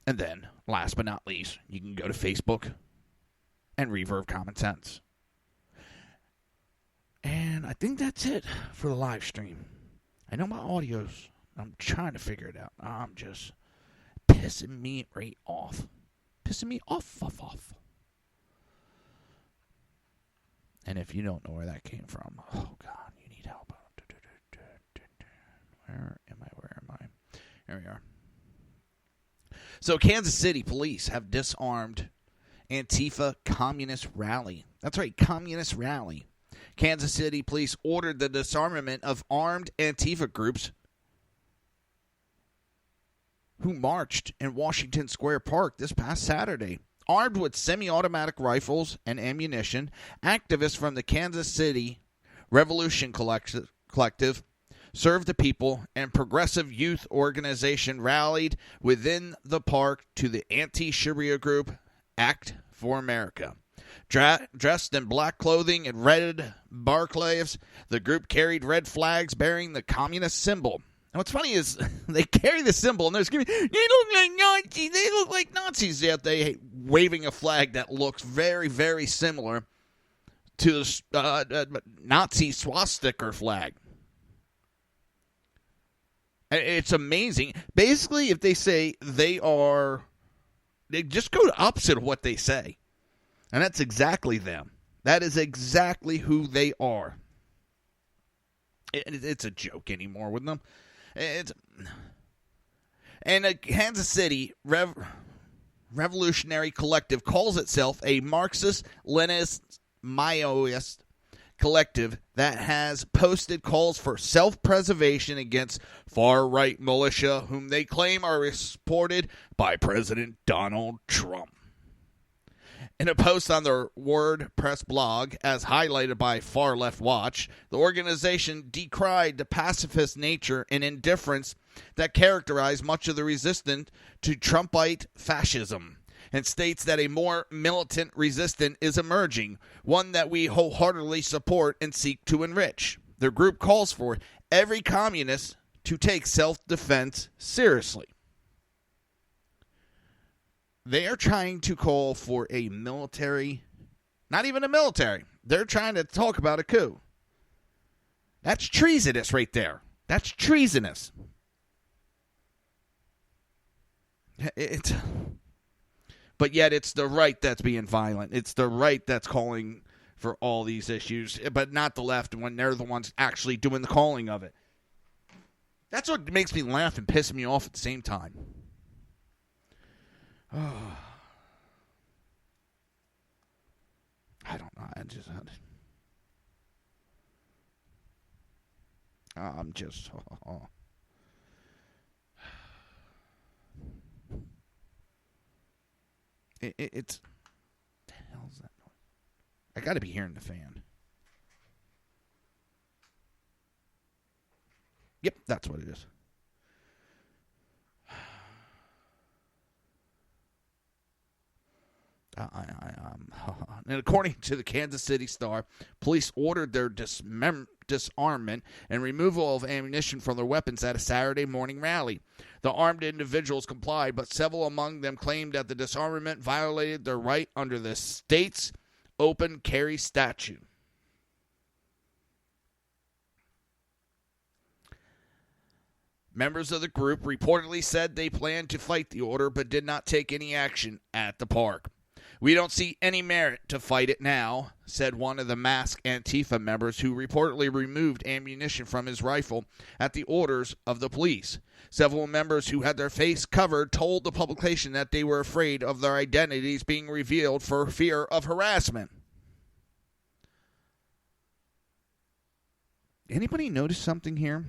And then, last but not least, you can go to Facebook and Reaver of Common Sense. And I think that's it for the live stream. I know my audio's, I'm trying to figure it out. I'm just pissing me right off. Pissing me off. And if you don't know where that came from, oh God, you need help. Where am I? There we are. So Kansas City police have disarmed Antifa communist rally. That's right, communist rally. Kansas City police ordered the disarmament of armed Antifa groups who marched in Washington Square Park this past Saturday. Armed with semi-automatic rifles and ammunition, activists from the Kansas City Revolution Collective, Serve the People, and Progressive Youth Organization rallied within the park to the anti-Sharia group Act for America. Dressed in black clothing and red balaclavas, the group carried red flags bearing the communist symbol. And what's funny is they carry the symbol and they're screaming, "They look like Nazis! They look like Nazis!" Yet they waving a flag that looks very, very similar to the Nazi swastika flag. It's amazing. Basically, if they say they just go to opposite of what they say. And that's exactly them. That is exactly who they are. It's a joke anymore with them. And Kansas City Revolutionary Collective calls itself a Marxist-Leninist Maoist collective that has posted calls for self-preservation against far-right militia whom they claim are supported by President Donald Trump. In a post on their WordPress blog, as highlighted by Far Left Watch, the organization decried the pacifist nature and indifference that characterize much of the resistance to Trumpite fascism, and states that a more militant resistance is emerging, one that we wholeheartedly support and seek to enrich. Their group calls for every communist to take self-defense seriously. They are trying to call for a military, not even a military. They're trying to talk about a coup. That's treasonous right there. That's treasonous. But yet it's the right that's being violent. It's the right that's calling for all these issues, but not the left when they're the ones actually doing the calling of it. That's what makes me laugh and piss me off at the same time. Oh. I don't know. I'm just... It's... What the hell is that noise? I gotta be hearing the fan. Yep, that's what it is. And according to the Kansas City Star, police ordered their disarmament and removal of ammunition from their weapons at a Saturday morning rally. The armed individuals complied, but several among them claimed that the disarmament violated their right under the state's open carry statute. Members of the group reportedly said they planned to fight the order but did not take any action at the park. "We don't see any merit to fight it now," said one of the masked Antifa members who reportedly removed ammunition from his rifle at the orders of the police. Several members who had their face covered told the publication that they were afraid of their identities being revealed for fear of harassment. Anybody notice something here?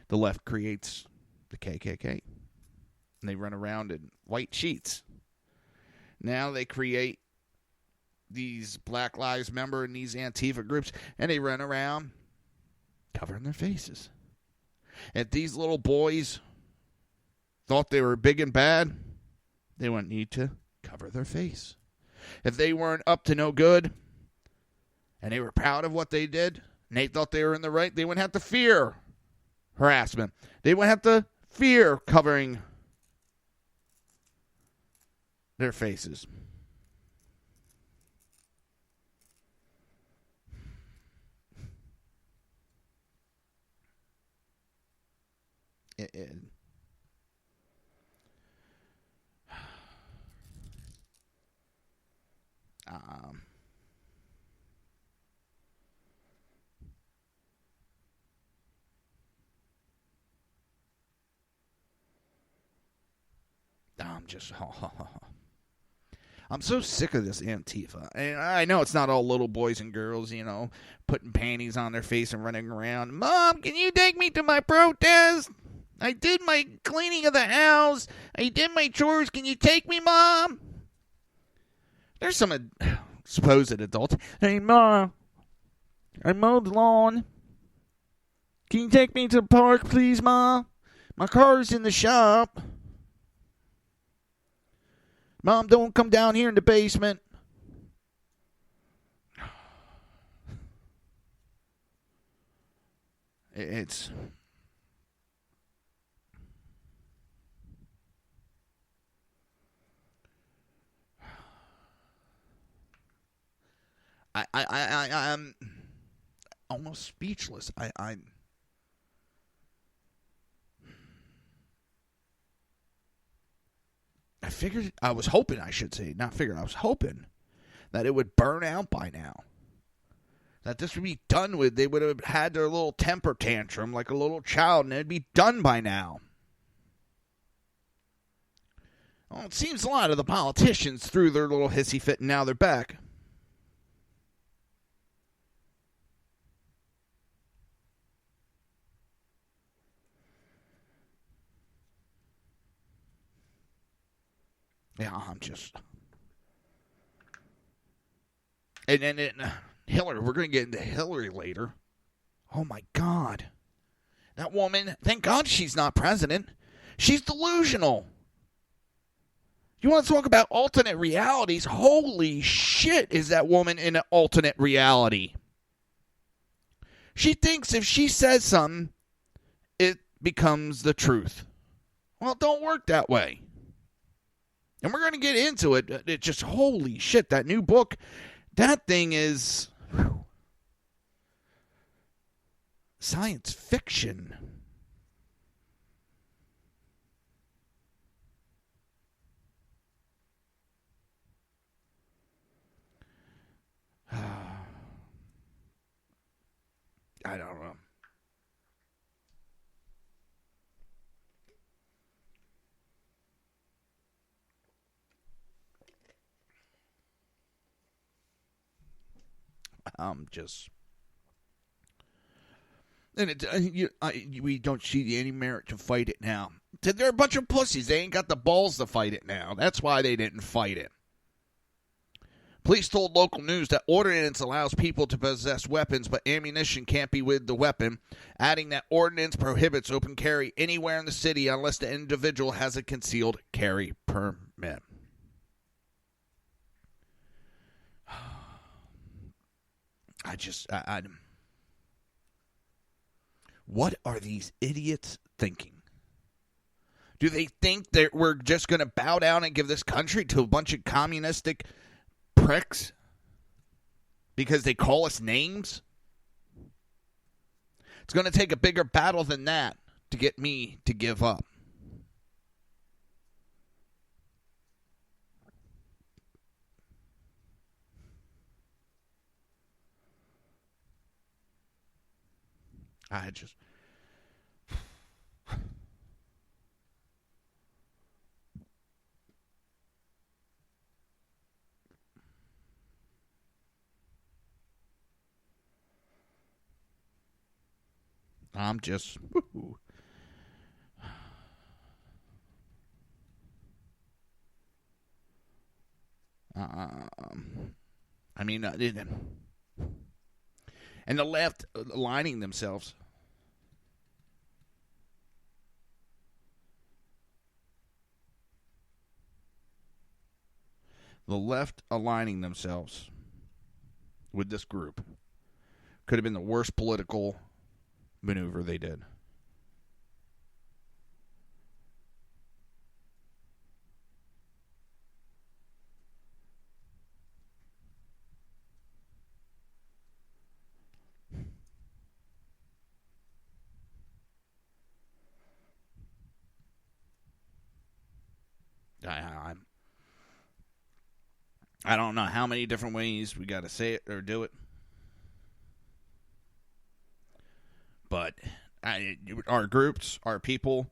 The left creates the KKK. And they run around in white sheets. Now they create these Black Lives Matter and these Antifa groups, and they run around covering their faces. If these little boys thought they were big and bad, they wouldn't need to cover their face. If they weren't up to no good and they were proud of what they did and they thought they were in the right, they wouldn't have to fear harassment. They wouldn't have to fear covering their faces. I'm so sick of this Antifa. And I know it's not all little boys and girls, putting panties on their face and running around. Mom, can you take me to my protest? I did my cleaning of the house. I did my chores. Can you take me, Mom? There's some supposed adults. Hey, Mom, I mowed the lawn. Can you take me to the park, please, Mom? My car's in the shop. Mom, don't come down here in the basement. It's... I'm almost speechless. I figured, I was hoping that it would burn out by now. That this would be done with. They would have had their little temper tantrum like a little child, and it'd be done by now. Well, it seems a lot of the politicians threw their little hissy fit, and now they're back. Yeah, I'm just... And Hillary, we're going to get into Hillary later. Oh, my God. That woman, thank God she's not president. She's delusional. You want to talk about alternate realities? Holy shit, is that woman in an alternate reality. She thinks if she says something, it becomes the truth. Well, it don't work that way. And we're going to get into it. It just, holy shit, that new book, that thing is science fiction. I don't know. Just, and we don't see any merit to fight it now. They're a bunch of pussies. They ain't got the balls to fight it now. That's why they didn't fight it. Police told local news that ordinance allows people to possess weapons, but ammunition can't be with the weapon, adding that ordinance prohibits open carry anywhere in the city unless the individual has a concealed carry permit. What are these idiots thinking? Do they think that we're just going to bow down and give this country to a bunch of communistic pricks because they call us names? It's going to take a bigger battle than that to get me to give up. I'm just... I mean, and the left aligning themselves. the left aligning themselves with this group could have been the worst political maneuver they did. I don't know how many different ways we got to say it or do it. But our groups, our people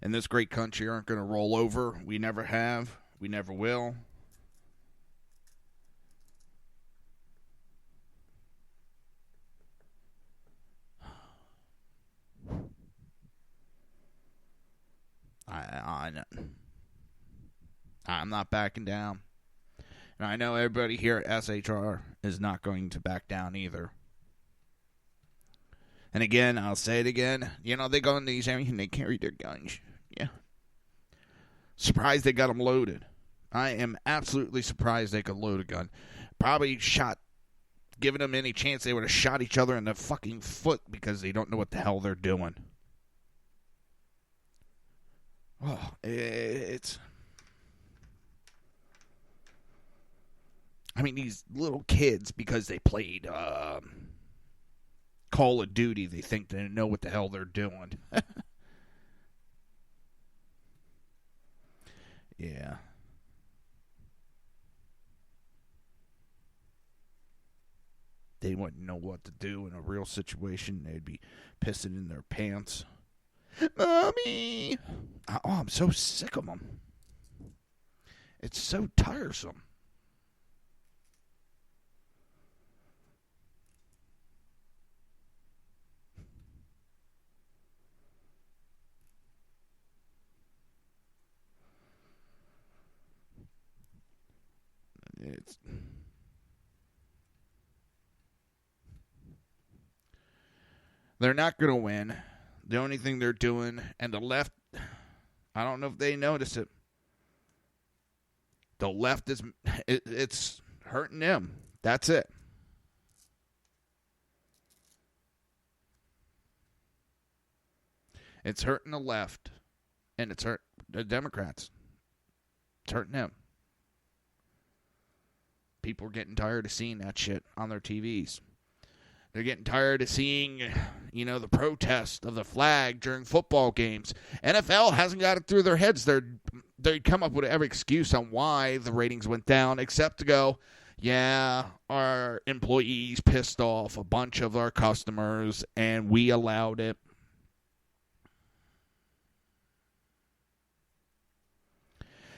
in this great country aren't going to roll over. We never have. We never will. I'm not backing down. And I know everybody here at SHR is not going to back down either. And again, I'll say it again. You know, they go in these areas and they carry their guns. Yeah. Surprised they got them loaded. I am absolutely surprised they could load a gun. Probably giving them any chance, they would have shot each other in the fucking foot because they don't know what the hell they're doing. Oh, it's... I mean, these little kids, because they played Call of Duty, they think they know what the hell they're doing. Yeah. They wouldn't know what to do in a real situation. They'd be pissing in their pants. Mommy! Oh, I'm so sick of them. It's so tiresome. They're not going to win. The only thing they're doing, and the left, I don't know if they notice it. The left it's hurting them. That's it. It's hurting the left, and it's hurt the Democrats. It's hurting them. People are getting tired of seeing that shit on their TVs. They're getting tired of seeing, the protest of the flag during football games. NFL hasn't got it through their heads. They come up with every excuse on why the ratings went down, except to go, yeah, our employees pissed off a bunch of our customers, and we allowed it.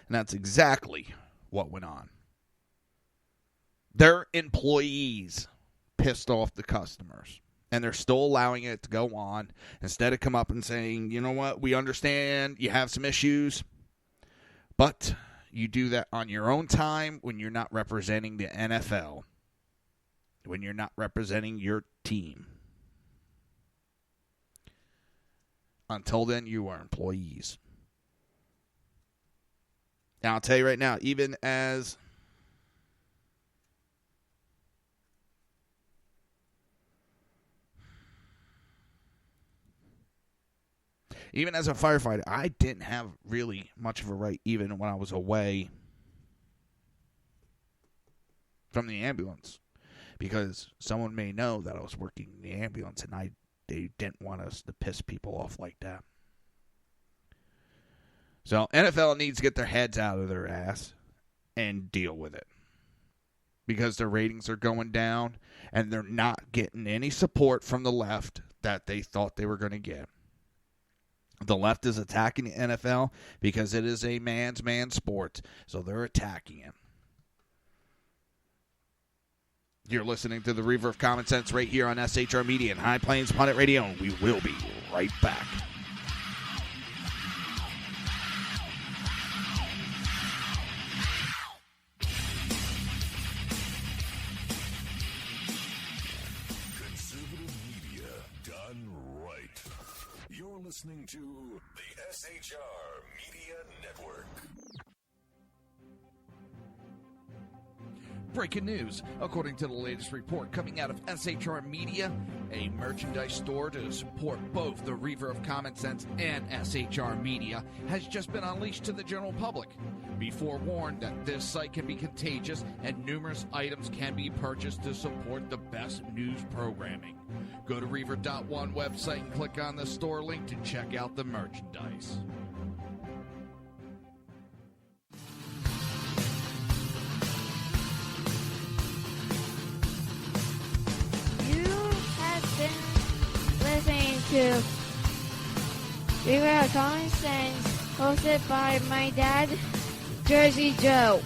And that's exactly what went on. Their employees pissed off the customers, and they're still allowing it to go on instead of come up and saying, you know what, we understand you have some issues, but you do that on your own time when you're not representing the NFL, when you're not representing your team. Until then, you are employees. Now, I'll tell you right now, even as a firefighter, I didn't have really much of a right even when I was away from the ambulance, because someone may know that I was working in the ambulance and they didn't want us to piss people off like that. So NFL needs to get their heads out of their ass and deal with it, because their ratings are going down and they're not getting any support from the left that they thought they were going to get. The left is attacking the NFL because it is a man's man sport, so they're attacking it. You're listening to the Reaver of Common Sense right here on SHR Media and High Plains Pundit Radio, and we will be right back. Conservative media done right. You're listening to the SHR Media Network. Breaking news. According to the latest report coming out of SHR Media, a merchandise store to support both the Reaver of Common Sense and SHR Media has just been unleashed to the general public. Be forewarned that this site can be contagious and numerous items can be purchased to support the best news programming. Go to Reaver.one website and click on the store link to check out the merchandise. Listening to Reaver of Common Sense, hosted by my dad, Jersey Joe.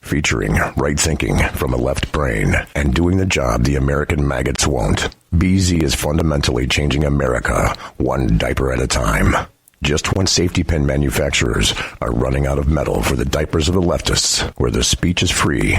Featuring right thinking from a left brain and doing the job the American maggots won't. BZ is fundamentally changing America, one diaper at a time. Just when safety pin manufacturers are running out of metal for the diapers of the leftists, where the speech is free,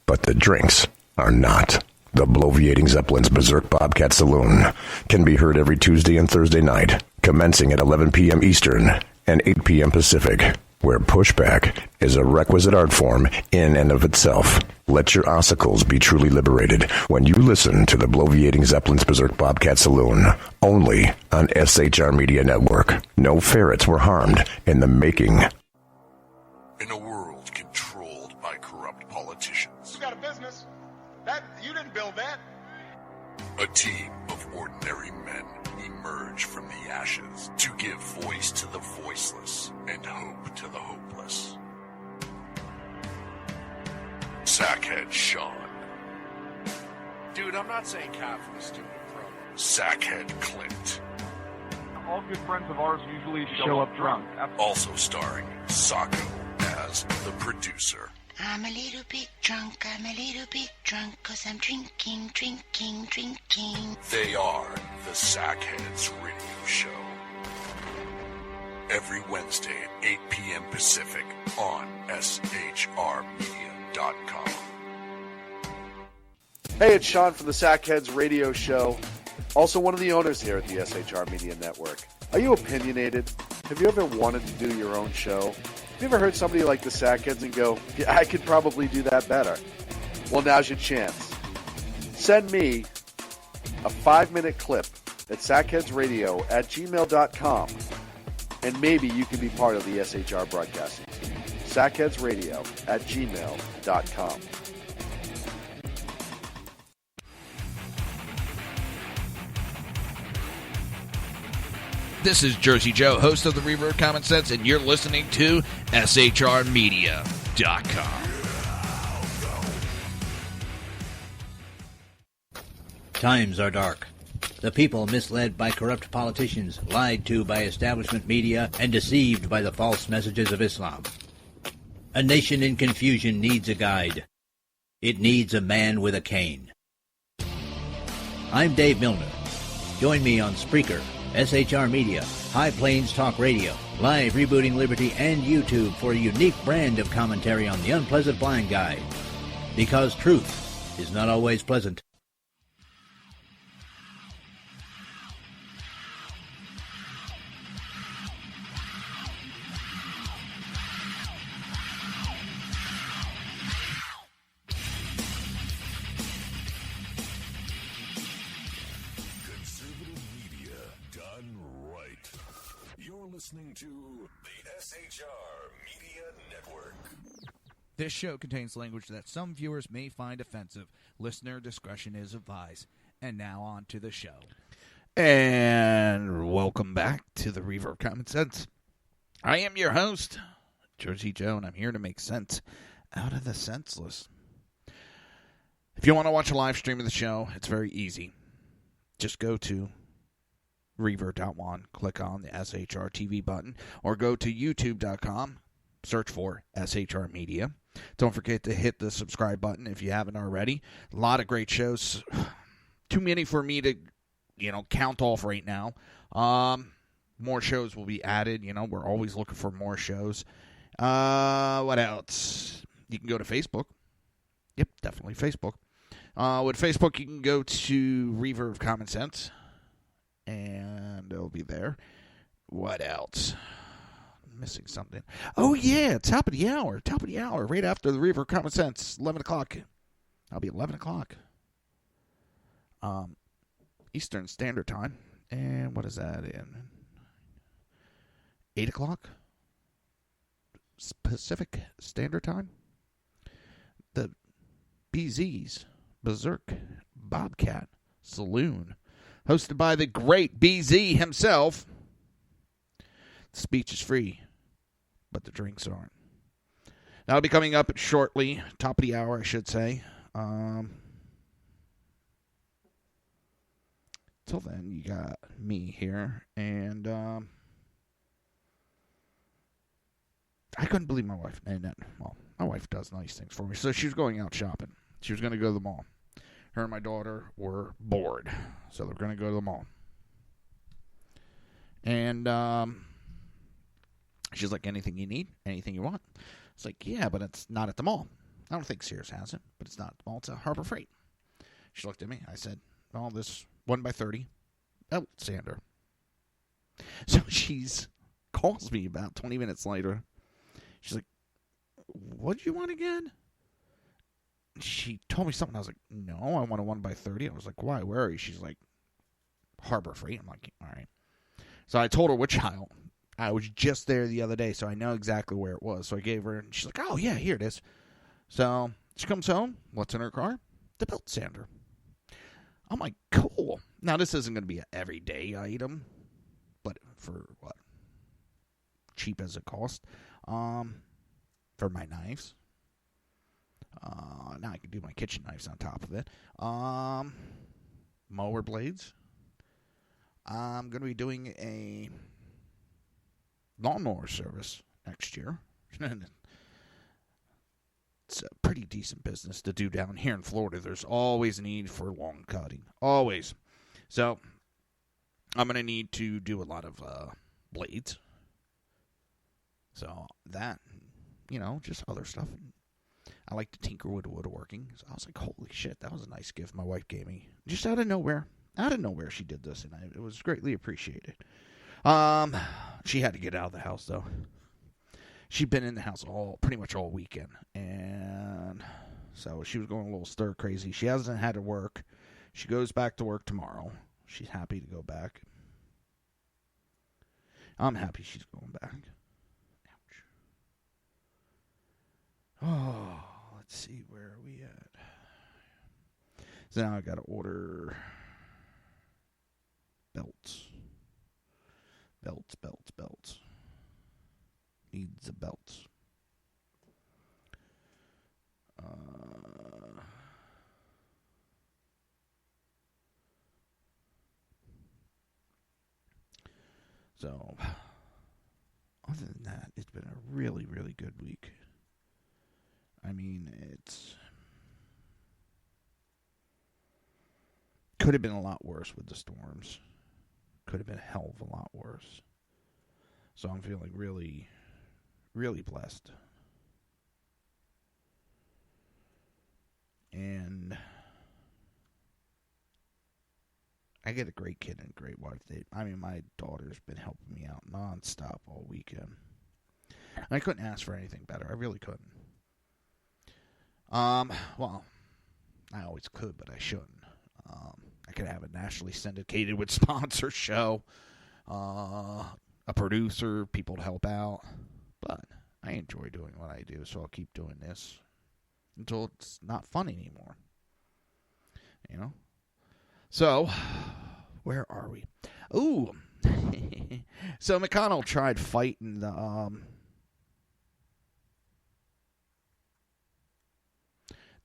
but the drinks are not. The Bloviating Zeppelin's Berserk Bobcat Saloon can be heard every Tuesday and Thursday night, commencing at 11 p.m. Eastern and 8 p.m. Pacific, where pushback is a requisite art form in and of itself. Let your ossicles be truly liberated when you listen to the Bloviating Zeppelin's Berserk Bobcat Saloon, only on SHR Media Network. No ferrets were harmed in the making. In a world controlled by corrupt politicians, You got a business. That you didn't build that. a team of ordinary men emerge from the ashes to give voice to the voiceless and hope to the hopeless. Sackhead Sean, Dude, I'm not saying coffee is stupid, bro. Sackhead Clint, All good friends of ours usually show up drunk. also starring Sacco as the producer. I'm a little bit drunk, I'm a little bit drunk, 'cause I'm drinking. They are the Sackheads Radio Show. Every Wednesday at 8 p.m. Pacific on SHRmedia.com. Hey, it's Sean from the Sackheads Radio Show, also one of the owners here at the SHR Media Network. Are you opinionated? Have you ever wanted to do your own show? Have you ever heard somebody like the Sackheads and go, yeah, I could probably do that better? Well, now's your chance. Send me a 5-minute clip at sackheadsradio@gmail.com, and maybe you can be part of the SHR broadcasting team. sackheadsradio@gmail.com. This is Jersey Joe, host of the Reaver of Common Sense, and you're listening to SHRmedia.com. Times are dark. The people misled by corrupt politicians, lied to by establishment media, and deceived by the false messages of Islam. A nation in confusion needs a guide. It needs a man with a cane. I'm Dave Milner. Join me on Spreaker, SHR Media, High Plains Talk Radio, Live Rebooting Liberty, and YouTube for a unique brand of commentary on the unpleasant blind guide. Because truth is not always pleasant. Listening to the SHR Media Network. This show contains language that some viewers may find offensive. Listener discretion is advised. And now on to the show. And welcome back to the Reaver of Common Sense. I am your host, Jersey Joe, and I'm here to make sense out of the senseless. If you want to watch a live stream of the show, it's very easy. Just go to Reaver.one, click on the SHR TV button, or go to YouTube.com, search for SHR Media. Don't forget to hit the subscribe button if you haven't already. A lot of great shows. Too many for me to, count off right now. More shows will be added. We're always looking for more shows. What else? You can go to Facebook. Yep, definitely Facebook. With Facebook, you can go to Reaver of Common Sense, and it'll be there. What else? I'm missing something. Oh, yeah, top of the hour. Right after the Reaver of Common Sense, 11 o'clock. I'll be 11 o'clock. Eastern Standard Time. And what is that in? 8 o'clock? Pacific Standard Time? The BZ's Berserk Bobcat Saloon, hosted by the great BZ himself. The speech is free, but the drinks aren't. That'll be coming up shortly, top of the hour, I should say. Till then, you got me here, and I couldn't believe my wife. Well, my wife does nice things for me. So she was going out shopping. She was going to go to the mall. Her and my daughter were bored, so they're going to go to the mall. And she's like, anything you need? Anything you want? It's like, yeah, but it's not at the mall. I don't think Sears has it, but it's not at the mall. It's at Harbor Freight. She looked at me. I said, well, this 1x30 belt sander. So she's calls me about 20 minutes later. She's like, what do you want again? She told me something. I was like, no, I want a 1x30. I was like, why? Where are you? She's like, Harbor Freight. I'm like, all right. So I told her which aisle. I was just there the other day, so I know exactly where it was. So I gave her, and she's like, oh, yeah, here it is. So she comes home. What's in her car? The belt sander. I'm like, cool. Now, this isn't going to be an everyday item, but for what? Cheap as it costs. For my knives. Now I can do my kitchen knives on top of it. Mower blades. I'm going to be doing a lawnmower service next year. It's a pretty decent business to do down here in Florida. There's always a need for lawn cutting. Always. So, I'm going to need to do a lot of blades. So, that, just other stuff. I like to tinker with woodworking. So I was like, holy shit, that was a nice gift my wife gave me. Just out of nowhere. She did this, and it was greatly appreciated. She had to get out of the house, though. She'd been in the house pretty much all weekend, and so she was going a little stir crazy. She hasn't had to work. She goes back to work tomorrow. She's happy to go back. I'm happy she's going back. Ouch. Oh, let's see, where are we at? So now I got to order belts. Belts. Needs the belts. So, other than that, it's been a really, really good week. I mean, could have been a lot worse with the storms. Could have been a hell of a lot worse. So I'm feeling really, really blessed. And I get a great kid and a great wife. My daughter's been helping me out nonstop all weekend. And I couldn't ask for anything better. I really couldn't. Well, I always could, but I shouldn't. I could have a nationally syndicated with sponsor show, a producer, people to help out. But I enjoy doing what I do, so I'll keep doing this until it's not fun anymore. So, where are we? Ooh. So McConnell tried fighting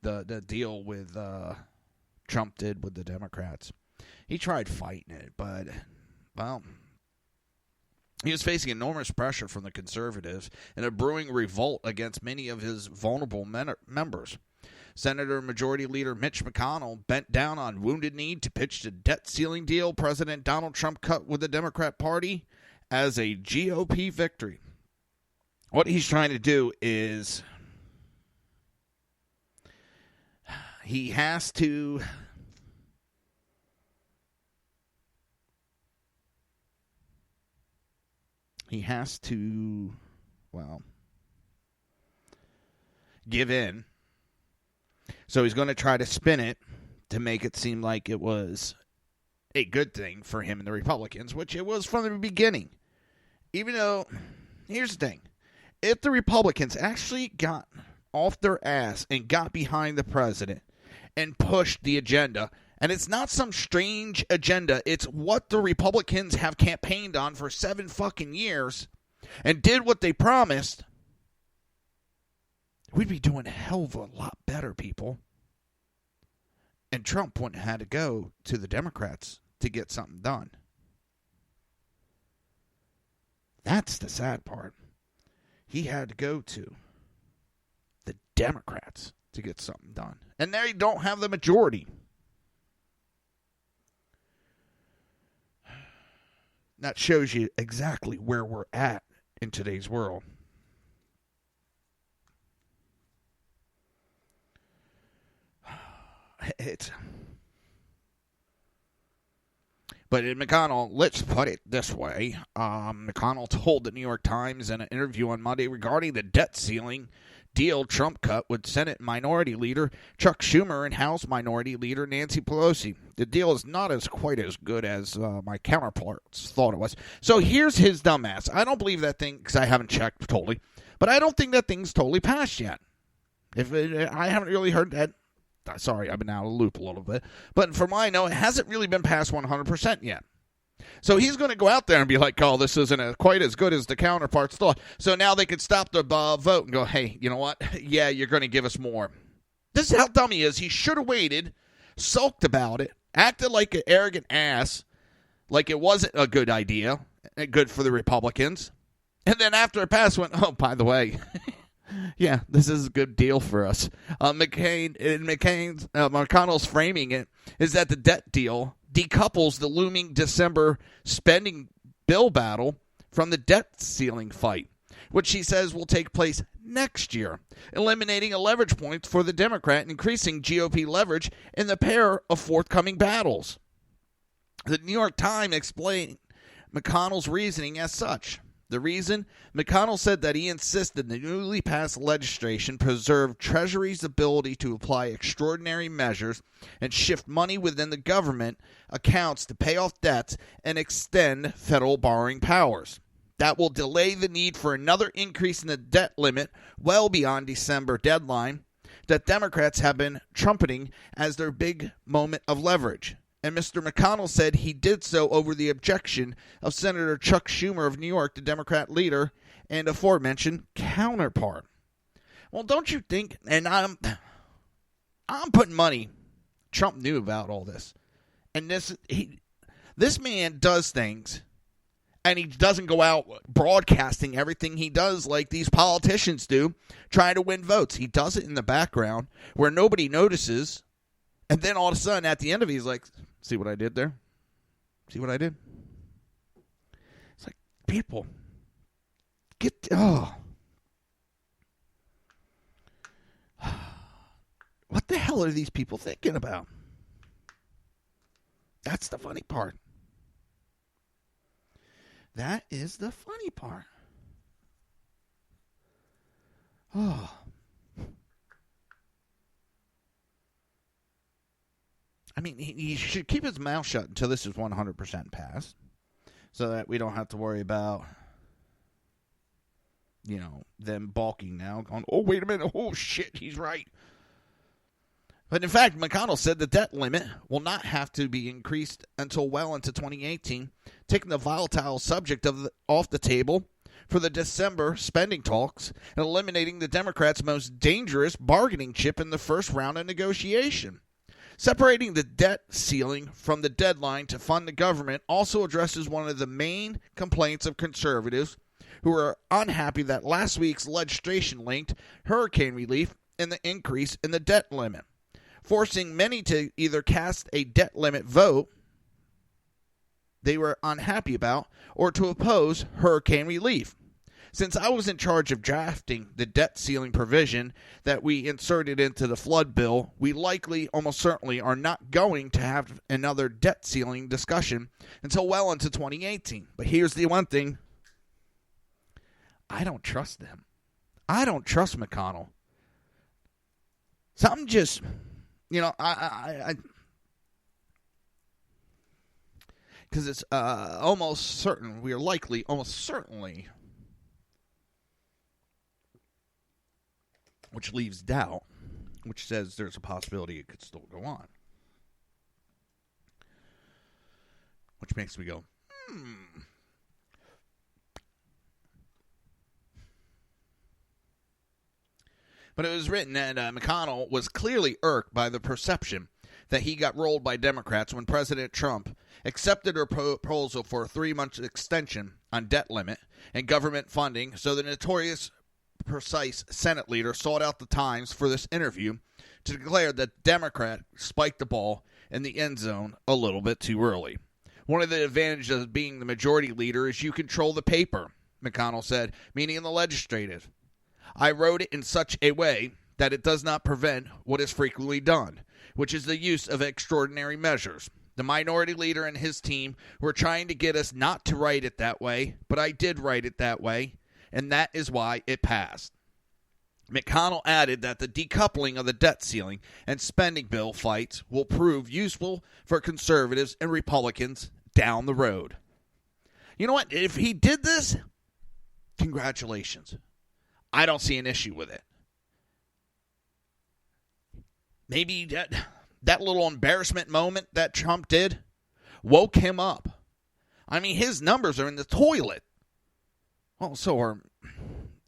the deal with Trump did with the Democrats. He tried fighting it, but, well, he was facing enormous pressure from the conservatives and a brewing revolt against many of his vulnerable members. Senator Majority Leader Mitch McConnell bent down on Wounded Knee to pitch the debt ceiling deal President Donald Trump cut with the Democrat Party as a GOP victory. What he's trying to do is he has to he has to, give in. So he's going to try to spin it to make it seem like it was a good thing for him and the Republicans, which it was from the beginning. Even though, here's the thing, if the Republicans actually got off their ass and got behind the president and pushed the agenda, and it's not some strange agenda, it's what the Republicans have campaigned on for 7 fucking years and did what they promised, we'd be doing a hell of a lot better, people. And Trump wouldn't have had to go to the Democrats to get something done. That's the sad part. He had to go to the Democrats to get something done. And they don't have the majority. That shows you exactly where we're at in today's world. But in McConnell, let's put it this way. McConnell told the New York Times in an interview on Monday regarding the debt ceiling deal Trump cut with Senate Minority Leader Chuck Schumer and House Minority Leader Nancy Pelosi. The deal is not quite as good as my counterparts thought it was. So here's his dumbass. I don't believe that thing, because I haven't checked totally, but I don't think that thing's totally passed yet. I haven't really heard that. Sorry, I've been out of the loop a little bit. But from what I know, it hasn't really been passed 100% yet. So he's going to go out there and be like, oh, this isn't quite as good as the counterparts thought. So now they could stop the vote and go, hey, you know what? Yeah, you're going to give us more. This is how dumb he is. He should have waited, sulked about it, acted like an arrogant ass, like it wasn't a good idea, good for the Republicans. And then after it passed, went, oh, by the way, yeah, this is a good deal for us. McConnell's framing it is that the debt deal decouples the looming December spending bill battle from the debt ceiling fight, which he says will take place next year, eliminating a leverage point for the Democrat and increasing GOP leverage in the pair of forthcoming battles. The New York Times explained McConnell's reasoning as such. The reason? McConnell said that he insisted the newly passed legislation preserve Treasury's ability to apply extraordinary measures and shift money within the government accounts to pay off debts and extend federal borrowing powers. That will delay the need for another increase in the debt limit well beyond December deadline that Democrats have been trumpeting as their big moment of leverage. And Mr. McConnell said he did so over the objection of Senator Chuck Schumer of New York, the Democrat leader, and aforementioned counterpart. Well, don't you think, and I'm putting money, Trump knew about all this. And this man does things, and he doesn't go out broadcasting everything he does like these politicians do, trying to win votes. He does it in the background where nobody notices, and then all of a sudden at the end of it, he's like, see what I did there? See what I did? It's like, people, what the hell are these people thinking about? That's the funny part. That is the funny part. Oh. I mean, he should keep his mouth shut until this is 100% passed, so that we don't have to worry about, them balking now, going, oh, wait a minute, oh, shit, he's right. But in fact, McConnell said the debt limit will not have to be increased until well into 2018, taking the volatile subject off the table for the December spending talks and eliminating the Democrats' most dangerous bargaining chip in the first round of negotiation. Separating the debt ceiling from the deadline to fund the government also addresses one of the main complaints of conservatives who are unhappy that last week's legislation linked hurricane relief and the increase in the debt limit, forcing many to either cast a debt limit vote they were unhappy about or to oppose hurricane relief. Since I was in charge of drafting the debt ceiling provision that we inserted into the flood bill, we likely, almost certainly, are not going to have another debt ceiling discussion until well into 2018. But here's the one thing. I don't trust them. I don't trust McConnell. Something just, because it's almost certain, we are likely, almost certainly, which leaves doubt, which says there's a possibility it could still go on. Which makes me go, But it was written that McConnell was clearly irked by the perception that he got rolled by Democrats when President Trump accepted her proposal for a 3-month extension on debt limit and government funding, so the notorious precise Senate leader sought out the Times for this interview to declare that Democrat spiked the ball in the end zone a little bit too early. One of the advantages of being the majority leader is you control the paper, McConnell said, meaning the legislative. I wrote it in such a way that it does not prevent what is frequently done, which is the use of extraordinary measures. The minority leader and his team were trying to get us not to write it that way, but I did write it that way, and that is why it passed. McConnell added that the decoupling of the debt ceiling and spending bill fights will prove useful for conservatives and Republicans down the road. You know what? If he did this, congratulations. I don't see an issue with it. Maybe that little embarrassment moment that Trump did woke him up. I mean, his numbers are in the toilet. Well, so are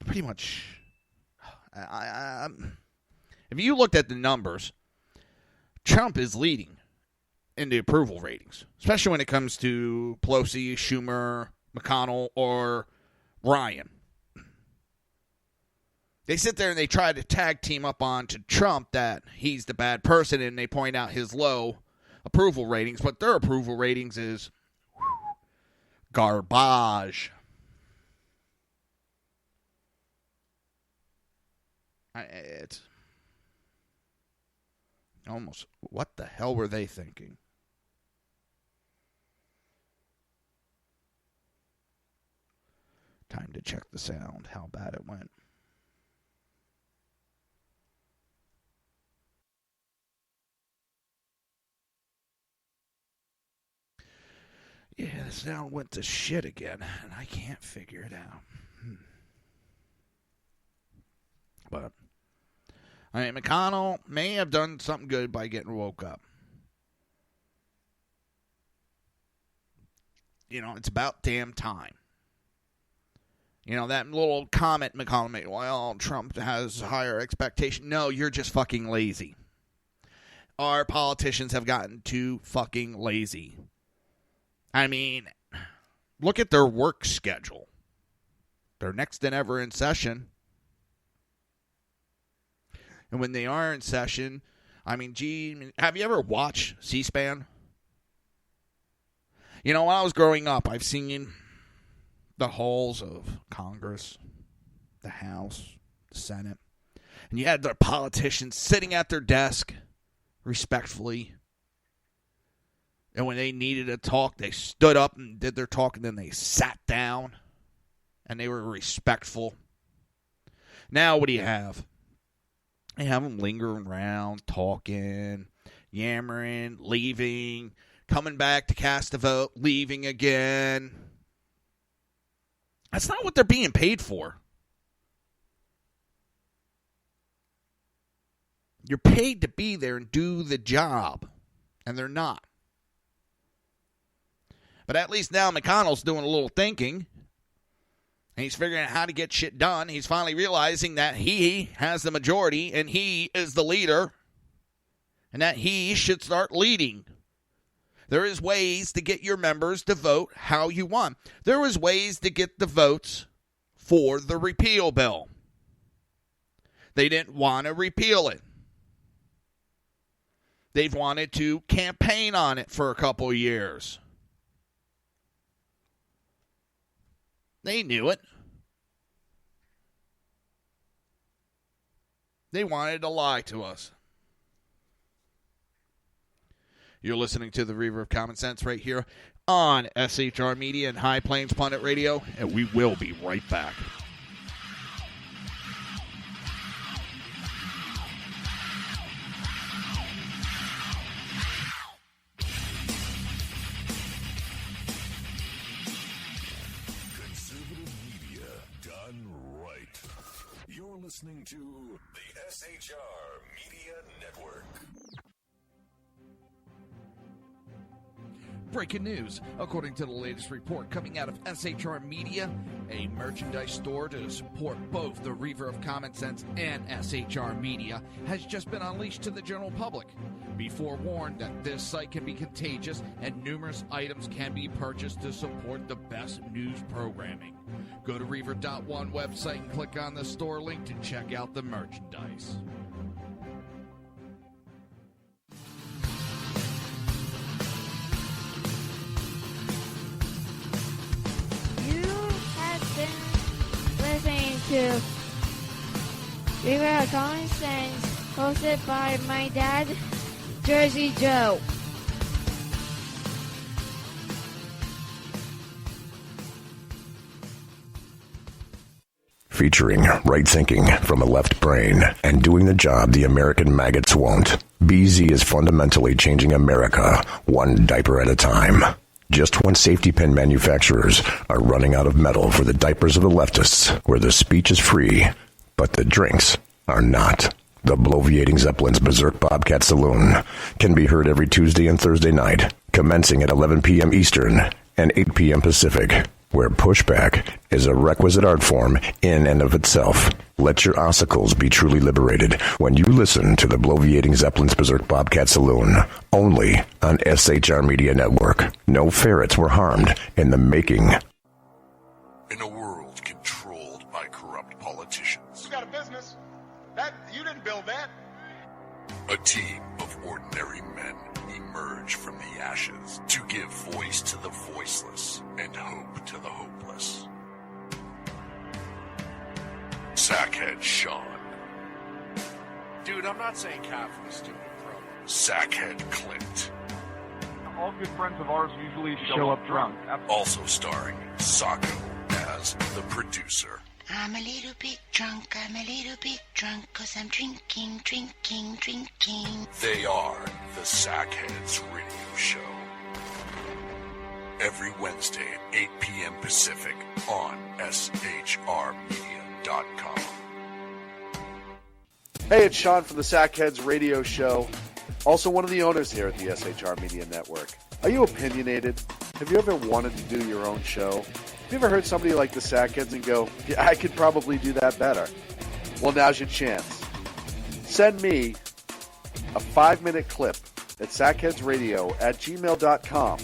pretty much... if you looked at the numbers, Trump is leading in the approval ratings, especially when it comes to Pelosi, Schumer, McConnell, or Ryan. They sit there and they try to tag team up on to Trump that he's the bad person, and they point out his low approval ratings, but their approval ratings is garbage. It's almost, what the hell were they thinking? Time to check the sound, how bad it went. Yeah, the sound went to shit again, and I can't figure it out. But, I mean, McConnell may have done something good by getting woke up. You know, it's about damn time. You know, that little comment McConnell made, well, Trump has higher expectation. No, you're just fucking lazy. Our politicians have gotten too fucking lazy. I mean, look at their work schedule. They're next than ever in session. And when they are in session, I mean, gee, have you ever watched C-SPAN? You know, when I was growing up, I've seen the halls of Congress, the House, the Senate, and you had the politicians sitting at their desk respectfully. And when they needed to talk, they stood up and did their talk, and then they sat down, and they were respectful. Now, what do you have? They have them lingering around, talking, yammering, leaving, coming back to cast a vote, leaving again. That's not what they're being paid for. You're paid to be there and do the job, and they're not. But at least now McConnell's doing a little thinking. And he's figuring out how to get shit done. He's finally realizing that he has the majority and he is the leader. And that he should start leading. There is ways to get your members to vote how you want. There is ways to get the votes for the repeal bill. They didn't want to repeal it. They've wanted to campaign on it for a couple years. They knew it. They wanted to lie to us. You're listening to the Reaver of Common Sense right here on SHR Media and High Plains Pundit Radio, and we will be right back. listening to the SHR Media Network. Breaking news. According to the latest report coming out of SHR Media, a merchandise store to support both the Reaver of Common Sense and SHR Media has just been unleashed to the general public. Be forewarned that this site can be contagious and numerous items can be purchased to support the best news programming. Go to Reaver.one website and click on the store link to check out the merchandise. Listening to Reaver of Common Sense, hosted by my dad, Jersey Joe. Featuring right thinking from a left brain and doing the job the American maggots won't. BZ is fundamentally changing America, one diaper at a time. Just when safety pin manufacturers are running out of metal for the diapers of the leftists, where the speech is free, but the drinks are not. The bloviating Zeppelin's Berserk Bobcat Saloon can be heard every Tuesday and Thursday night, commencing at 11 p.m. Eastern and 8 p.m. Pacific, where pushback is a requisite art form in and of itself. Let your ossicles be truly liberated when you listen to the bloviating Zeppelin's Berserk Bobcat Saloon, only on SHR Media Network. No ferrets were harmed in the making. In a world controlled by corrupt politicians, You got a business. That you didn't build that. a team of ordinary men emerge from the ashes to give voice to the voiceless and hope to the hopeless. Sackhead Sean, Dude, I'm not saying Catholic, stupid bro. Sackhead Clint, All good friends of ours usually show up drunk. also starring Sacco as the producer. I'm a little bit drunk, 'cause I'm drinking. They are the Sackheads Radio Show. Every Wednesday at 8 p.m. Pacific on SHRmedia.com. Hey, it's Sean from the Sackheads Radio Show, also one of the owners here at the SHR Media Network. Are you opinionated? Have you ever wanted to do your own show? Have you ever heard somebody like the Sackheads and go, yeah, I could probably do that better? Well, now's your chance. Send me a 5-minute clip at sackheadsradio@gmail.com,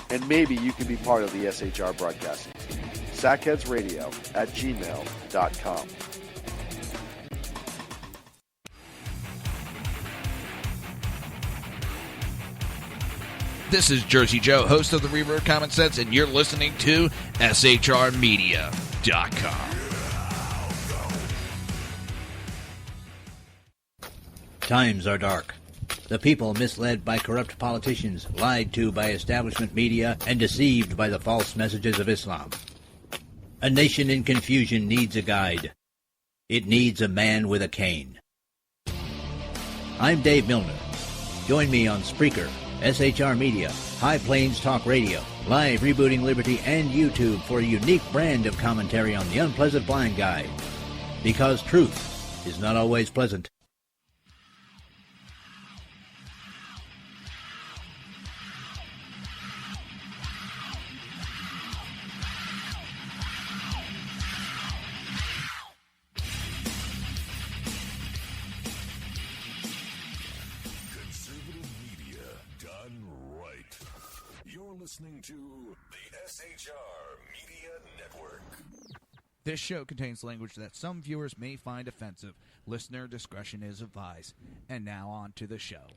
and maybe you can be part of the SHR broadcasting team. sackheadsradio@gmail.com. This is Jersey Joe, host of the Reaver of Common Sense, and you're listening to SHRmedia.com. Times are dark. The people misled by corrupt politicians, lied to by establishment media, and deceived by the false messages of Islam. A nation in confusion needs a guide. It needs a man with a cane. I'm Dave Milner. Join me on Spreaker, SHR Media, High Plains Talk Radio, Live Rebooting Liberty, and YouTube for a unique brand of commentary on the unpleasant blind guide. Because truth is not always pleasant. Listening to the SHR Media Network. This show contains language that some viewers may find offensive. Listener discretion is advised. And now on to the show.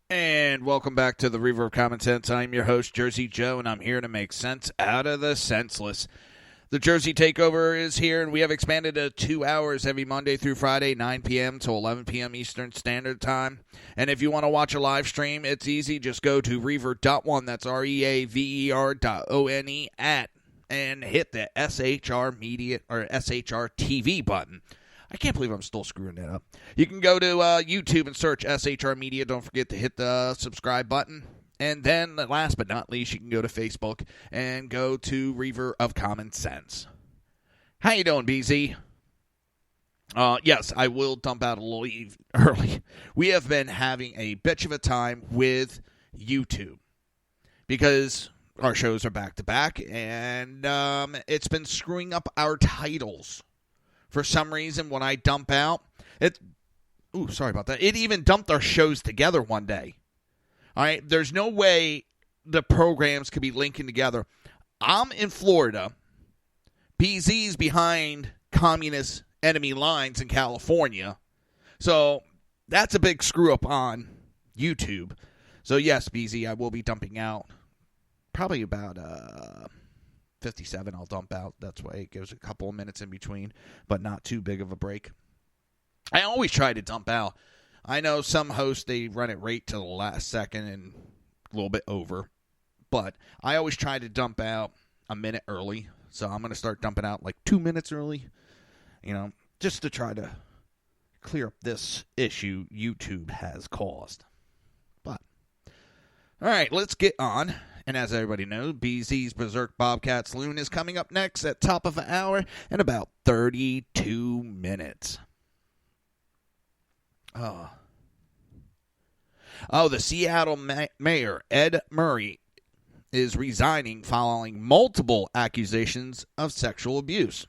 And welcome back to the Reaver of Common Sense. I'm your host, Jersey Joe, and I'm here to make sense out of the senseless. The Jersey Takeover is here, and we have expanded to 2 hours every Monday through Friday, 9 p.m. to 11 p.m. Eastern Standard Time. And if you want to watch a live stream, it's easy. Just go to Reaver.one, that's REAVER.ONE, and hit the SHR Media or SHR TV button. I can't believe I'm still screwing that up. You can go to YouTube and search SHR Media. Don't forget to hit the subscribe button. And then, last but not least, you can go to Facebook and go to Reaver of Common Sense. How you doing, BZ? Yes, I will dump out a little early. We have been having a bitch of a time with YouTube because our shows are back-to-back, and it's been screwing up our titles. For some reason, when I dump out, sorry about that. It even dumped our shows together one day. All right, there's no way the programs could be linking together. I'm in Florida. BZ's behind communist enemy lines in California. So that's a big screw up on YouTube. So yes, BZ, I will be dumping out probably about 57 I'll dump out. That's why it gives a couple of minutes in between, but not too big of a break. I always try to dump out. I know some hosts, they run it right to the last second and a little bit over, but I always try to dump out a minute early. So I'm going to start dumping out like 2 minutes early, just to try to clear up this issue YouTube has caused. But, all right, let's get on. And as everybody knows, BZ's Berserk Bobcat Saloon is coming up next at top of an hour in about 32 minutes. The Seattle Mayor, Ed Murray, is resigning following multiple accusations of sexual abuse.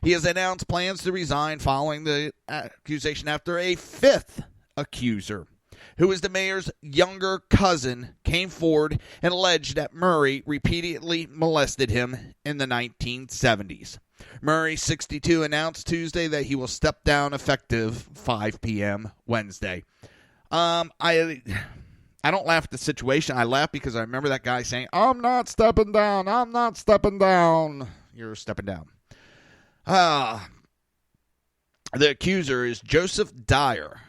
He has announced plans to resign following the accusation after a fifth accuser, who is the mayor's younger cousin, came forward and alleged that Murray repeatedly molested him in the 1970s. Murray, 62, announced Tuesday that he will step down effective 5 p.m. Wednesday. I don't laugh at the situation. I laugh because I remember that guy saying, I'm not stepping down. I'm not stepping down. You're stepping down. The accuser is Joseph Dyer,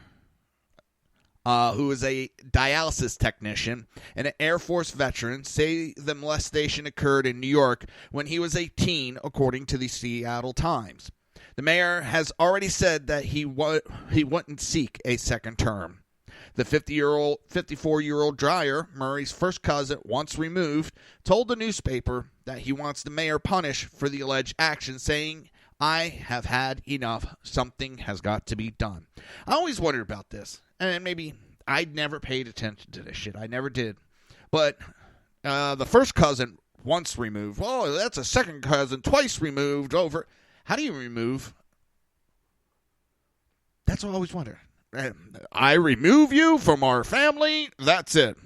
who is a dialysis technician and an Air Force veteran. Say the molestation occurred in New York when he was a teen, according to the Seattle Times. The mayor has already said that he wouldn't seek a second term. The 54-year-old Dyer, Murray's first cousin, once removed, told the newspaper that he wants the mayor punished for the alleged action, saying, I have had enough. Something has got to be done. I always wondered about this, and maybe I'd never paid attention to this shit. I never did. But the first cousin, once removed, well, that's a second cousin, twice removed over. How do you remove? That's what I always wonder. I remove you from our family. That's it.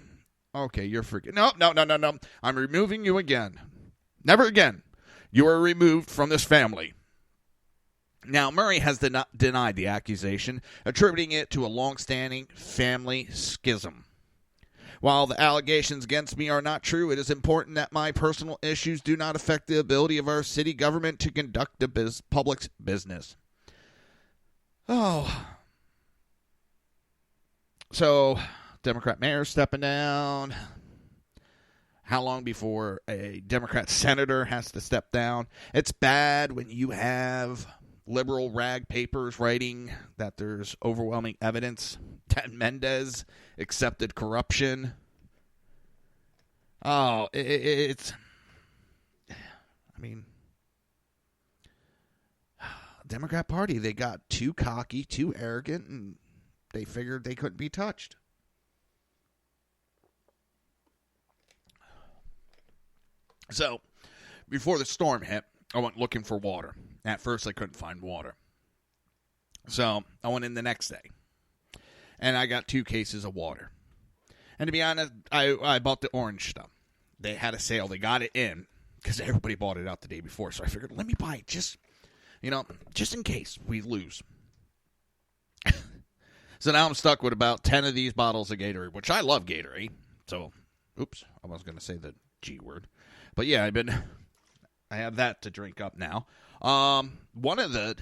Okay, you're forgetting. No. I'm removing you again. Never again. You are removed from this family. Now, Murray has denied the accusation, attributing it to a long-standing family schism. While the allegations against me are not true, it is important that my personal issues do not affect the ability of our city government to conduct the public's business. Oh. So, Democrat mayor stepping down. How long before a Democrat senator has to step down? It's bad when you have liberal rag papers writing that there's overwhelming evidence that Mendez accepted corruption. Oh, it's... I mean... Democrat Party, they got too cocky, too arrogant, and they figured they couldn't be touched. So, before the storm hit, I went looking for water. At first, I couldn't find water. So, I went in the next day. And I got 2 cases of water. And to be honest, I bought the orange stuff. They had a sale. They got it in. Because everybody bought it out the day before. So I figured, let me buy it just in case we lose. So now I'm stuck with about 10 of these bottles of Gatorade, which I love Gatorade. So, oops, I was going to say the G word. But yeah, I have that to drink up now. One of I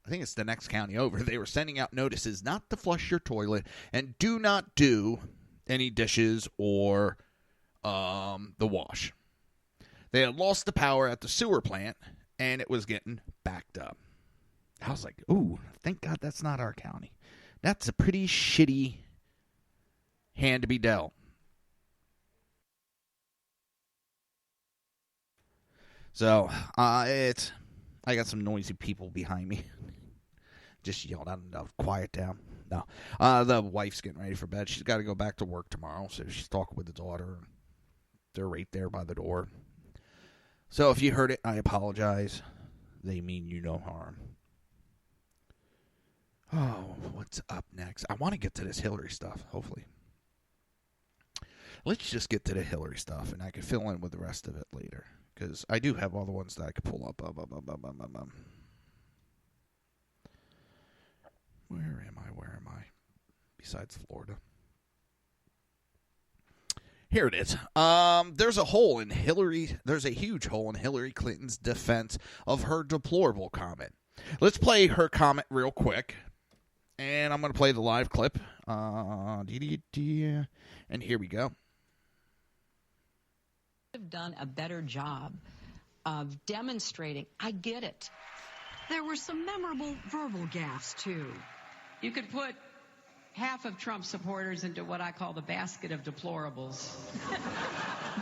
think it's the next county over, they were sending out notices not to flush your toilet and do not do any dishes or the wash. They had lost the power at the sewer plant, and it was getting backed up. I was like, ooh, thank God that's not our county. That's a pretty shitty hand to be dealt. So, I got some noisy people behind me. Just yelled at him to quiet down. No. The wife's getting ready for bed. She's got to go back to work tomorrow, so she's talking with the daughter. They're right there by the door. So if you heard it, I apologize. They mean you no harm. Oh, what's up next? I want to get to this Hillary stuff, hopefully. Let's just get to the Hillary stuff, and I can fill in with the rest of it later. Because I do have all the ones that I could pull up. Where am I? Besides Florida. Here it is. There's a huge hole in Hillary Clinton's defense of her deplorable comment. Let's play her comment real quick. And I'm going to play the live clip. And here we go. Have done a better job of demonstrating. I get it. There were some memorable verbal gaffes, too. You could put half of Trump supporters into what I call the basket of deplorables.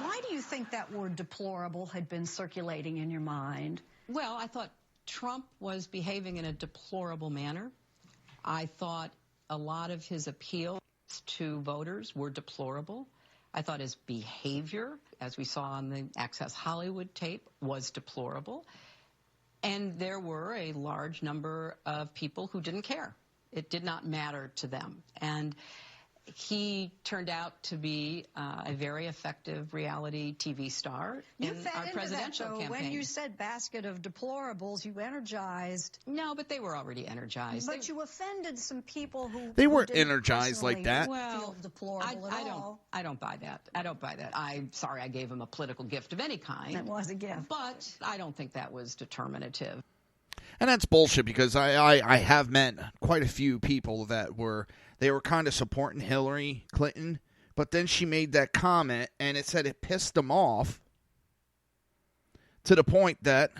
Why do you think that word deplorable had been circulating in your mind? Well, I thought Trump was behaving in a deplorable manner. I thought a lot of his appeals to voters were deplorable. I thought his behavior, as we saw on the Access Hollywood tape, was deplorable. And there were a large number of people who didn't care. It did not matter to them. And he turned out to be a very effective reality TV star in our presidential campaign. When you said basket of deplorables, you energized. No, but they were already energized. But you offended some people who they weren't energized like that. Well, I don't buy that. I don't buy that. I'm sorry I gave him a political gift of any kind. It was a gift. But I don't think that was determinative. And that's bullshit because I have met quite a few people that were kind of supporting Hillary Clinton, but then she made that comment and it said it pissed them off to the point that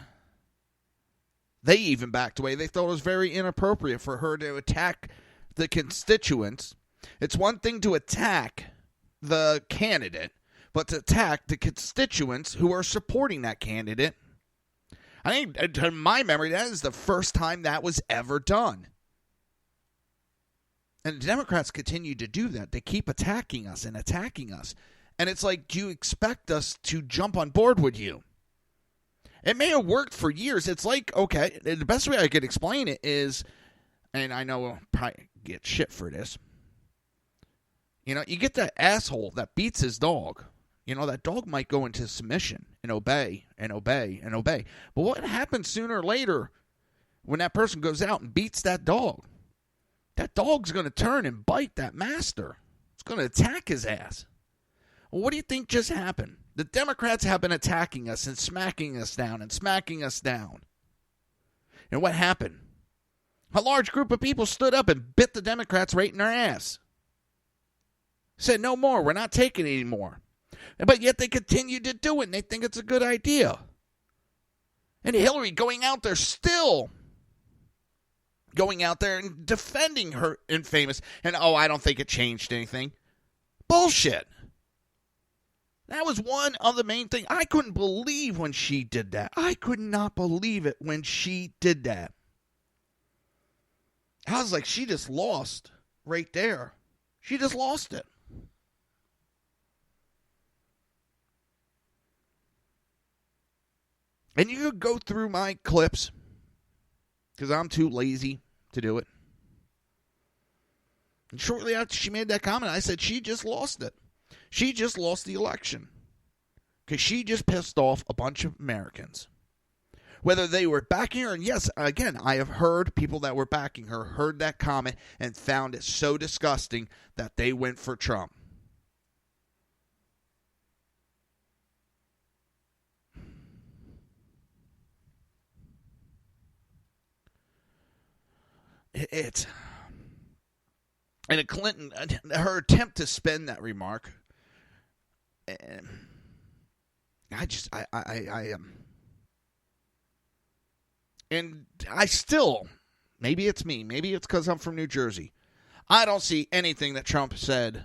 they even backed away. They thought it was very inappropriate for her to attack the constituents. It's one thing to attack the candidate, but to attack the constituents who are supporting that candidate. I think, to my memory, that is the first time that was ever done. And the Democrats continue to do that. They keep attacking us and attacking us. And it's like, do you expect us to jump on board with you? It may have worked for years. It's like, okay, the best way I could explain it is, and I know I'll probably get shit for this. You know, you get that asshole that beats his dog. You know, that dog might go into submission and obey and obey and obey. But what happens sooner or later when that person goes out and beats that dog? That dog's going to turn and bite that master. It's going to attack his ass. Well, what do you think just happened? The Democrats have been attacking us and smacking us down and smacking us down. And what happened? A large group of people stood up and bit the Democrats right in their ass. Said, no more, we're not taking it anymore. But yet they continue to do it, and they think it's a good idea. And Hillary going out there still going out there and defending her infamous, and I don't think it changed anything. Bullshit. That was one of the main things. I couldn't believe when she did that. I could not believe it when she did that. I was like, she just lost right there. She just lost it. And you could go through my clips because I'm too lazy to do it. And shortly after she made that comment, I said she just lost it. She just lost the election because she just pissed off a bunch of Americans. Whether they were backing her, and yes, again, I have heard people that were backing her heard that comment and found it so disgusting that they went for Trump. And Clinton, her attempt to spin that remark, and I still, maybe it's me, maybe it's because I'm from New Jersey, I don't see anything that Trump said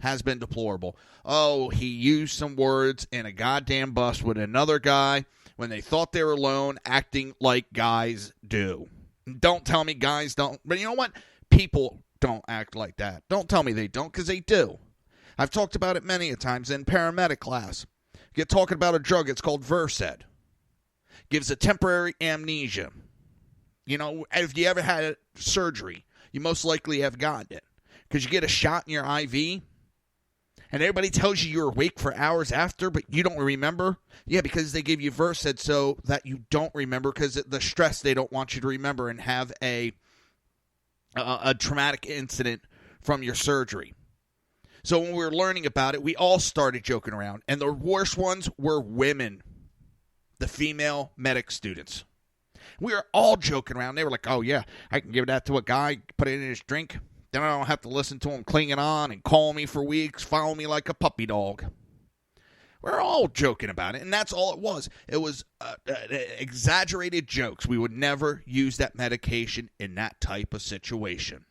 has been deplorable. Oh, he used some words in a goddamn bus with another guy when they thought they were alone, acting like guys do. Don't tell me guys don't. But you know what? People don't act like that. Don't tell me they don't, because they do. I've talked about it many a times in paramedic class. Get talking about a drug. It's called Versed. Gives a temporary amnesia. You know, if you ever had surgery, you most likely have gotten it. Because you get a shot in your IV, and everybody tells you you're awake for hours after, but you don't remember. Yeah, because they give you Versed so that you don't remember, because the stress, they don't want you to remember and have a traumatic incident from your surgery. So when we were learning about it, we all started joking around. And the worst ones were women, the female medic students. We were all joking around. They were like, oh, yeah, I can give that to a guy, put it in his drink. Then I don't have to listen to him clinging on and call me for weeks, follow me like a puppy dog. We're all joking about it, and that's all it was. It was exaggerated jokes. We would never use that medication in that type of situation.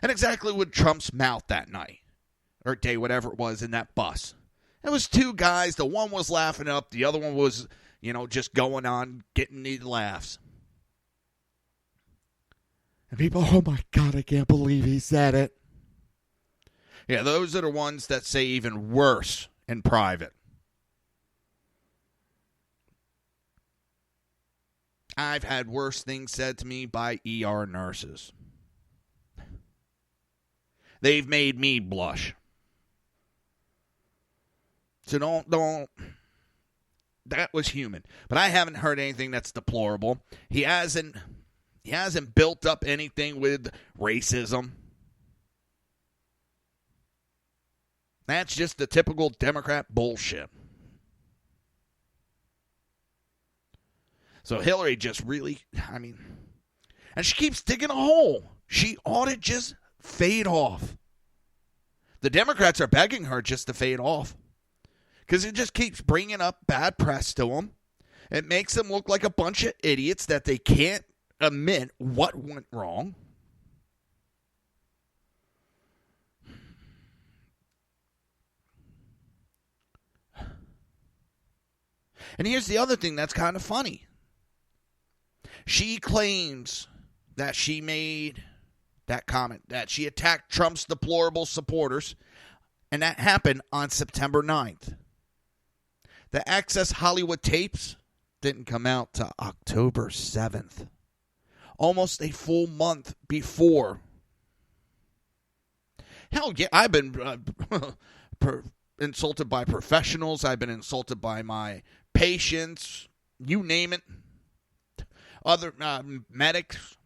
And exactly what Trump's mouth that night, or day, whatever it was, in that bus. It was two guys. The one was laughing up. The other one was, just going on, getting these laughs. And people, oh my God, I can't believe he said it. Yeah, those are the ones that say even worse in private. I've had worse things said to me by ER nurses. They've made me blush. So don't. That was human. But I haven't heard anything that's deplorable. He hasn't built up anything with racism. That's just the typical Democrat bullshit. So Hillary just really, and she keeps digging a hole. She ought to just fade off. The Democrats are begging her just to fade off, because it just keeps bringing up bad press to them. It makes them look like a bunch of idiots that they can't admit what went wrong. And here's the other thing that's kind of funny. She claims that she made that comment, that she attacked Trump's deplorable supporters, and that happened on September 9th. The Access Hollywood tapes didn't come out till October 7th. Almost a full month before. Hell yeah, I've been insulted by professionals. I've been insulted by my patients. You name it. Other medics.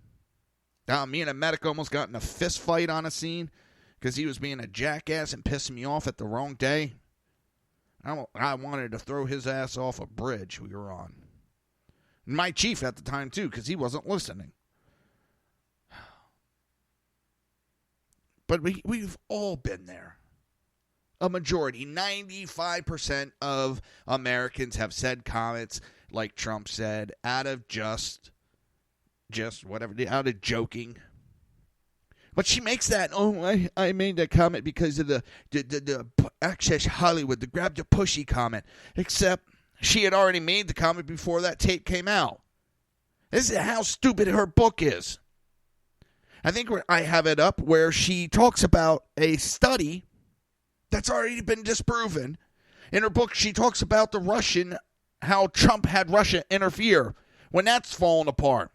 Me and a medic almost got in a fist fight on a scene because he was being a jackass and pissing me off at the wrong day. I wanted to throw his ass off a bridge we were on. And my chief at the time, too, because he wasn't listening. But we've all been there. A majority, 95% of Americans have said comments like Trump said out of just whatever, out of joking. But she makes that, I made that comment because of the Access Hollywood, the grab the pushy comment. Except she had already made the comment before that tape came out. This is how stupid her book is. I think I have it up where she talks about a study that's already been disproven. In her book, she talks about how Trump had Russia interfere when that's fallen apart.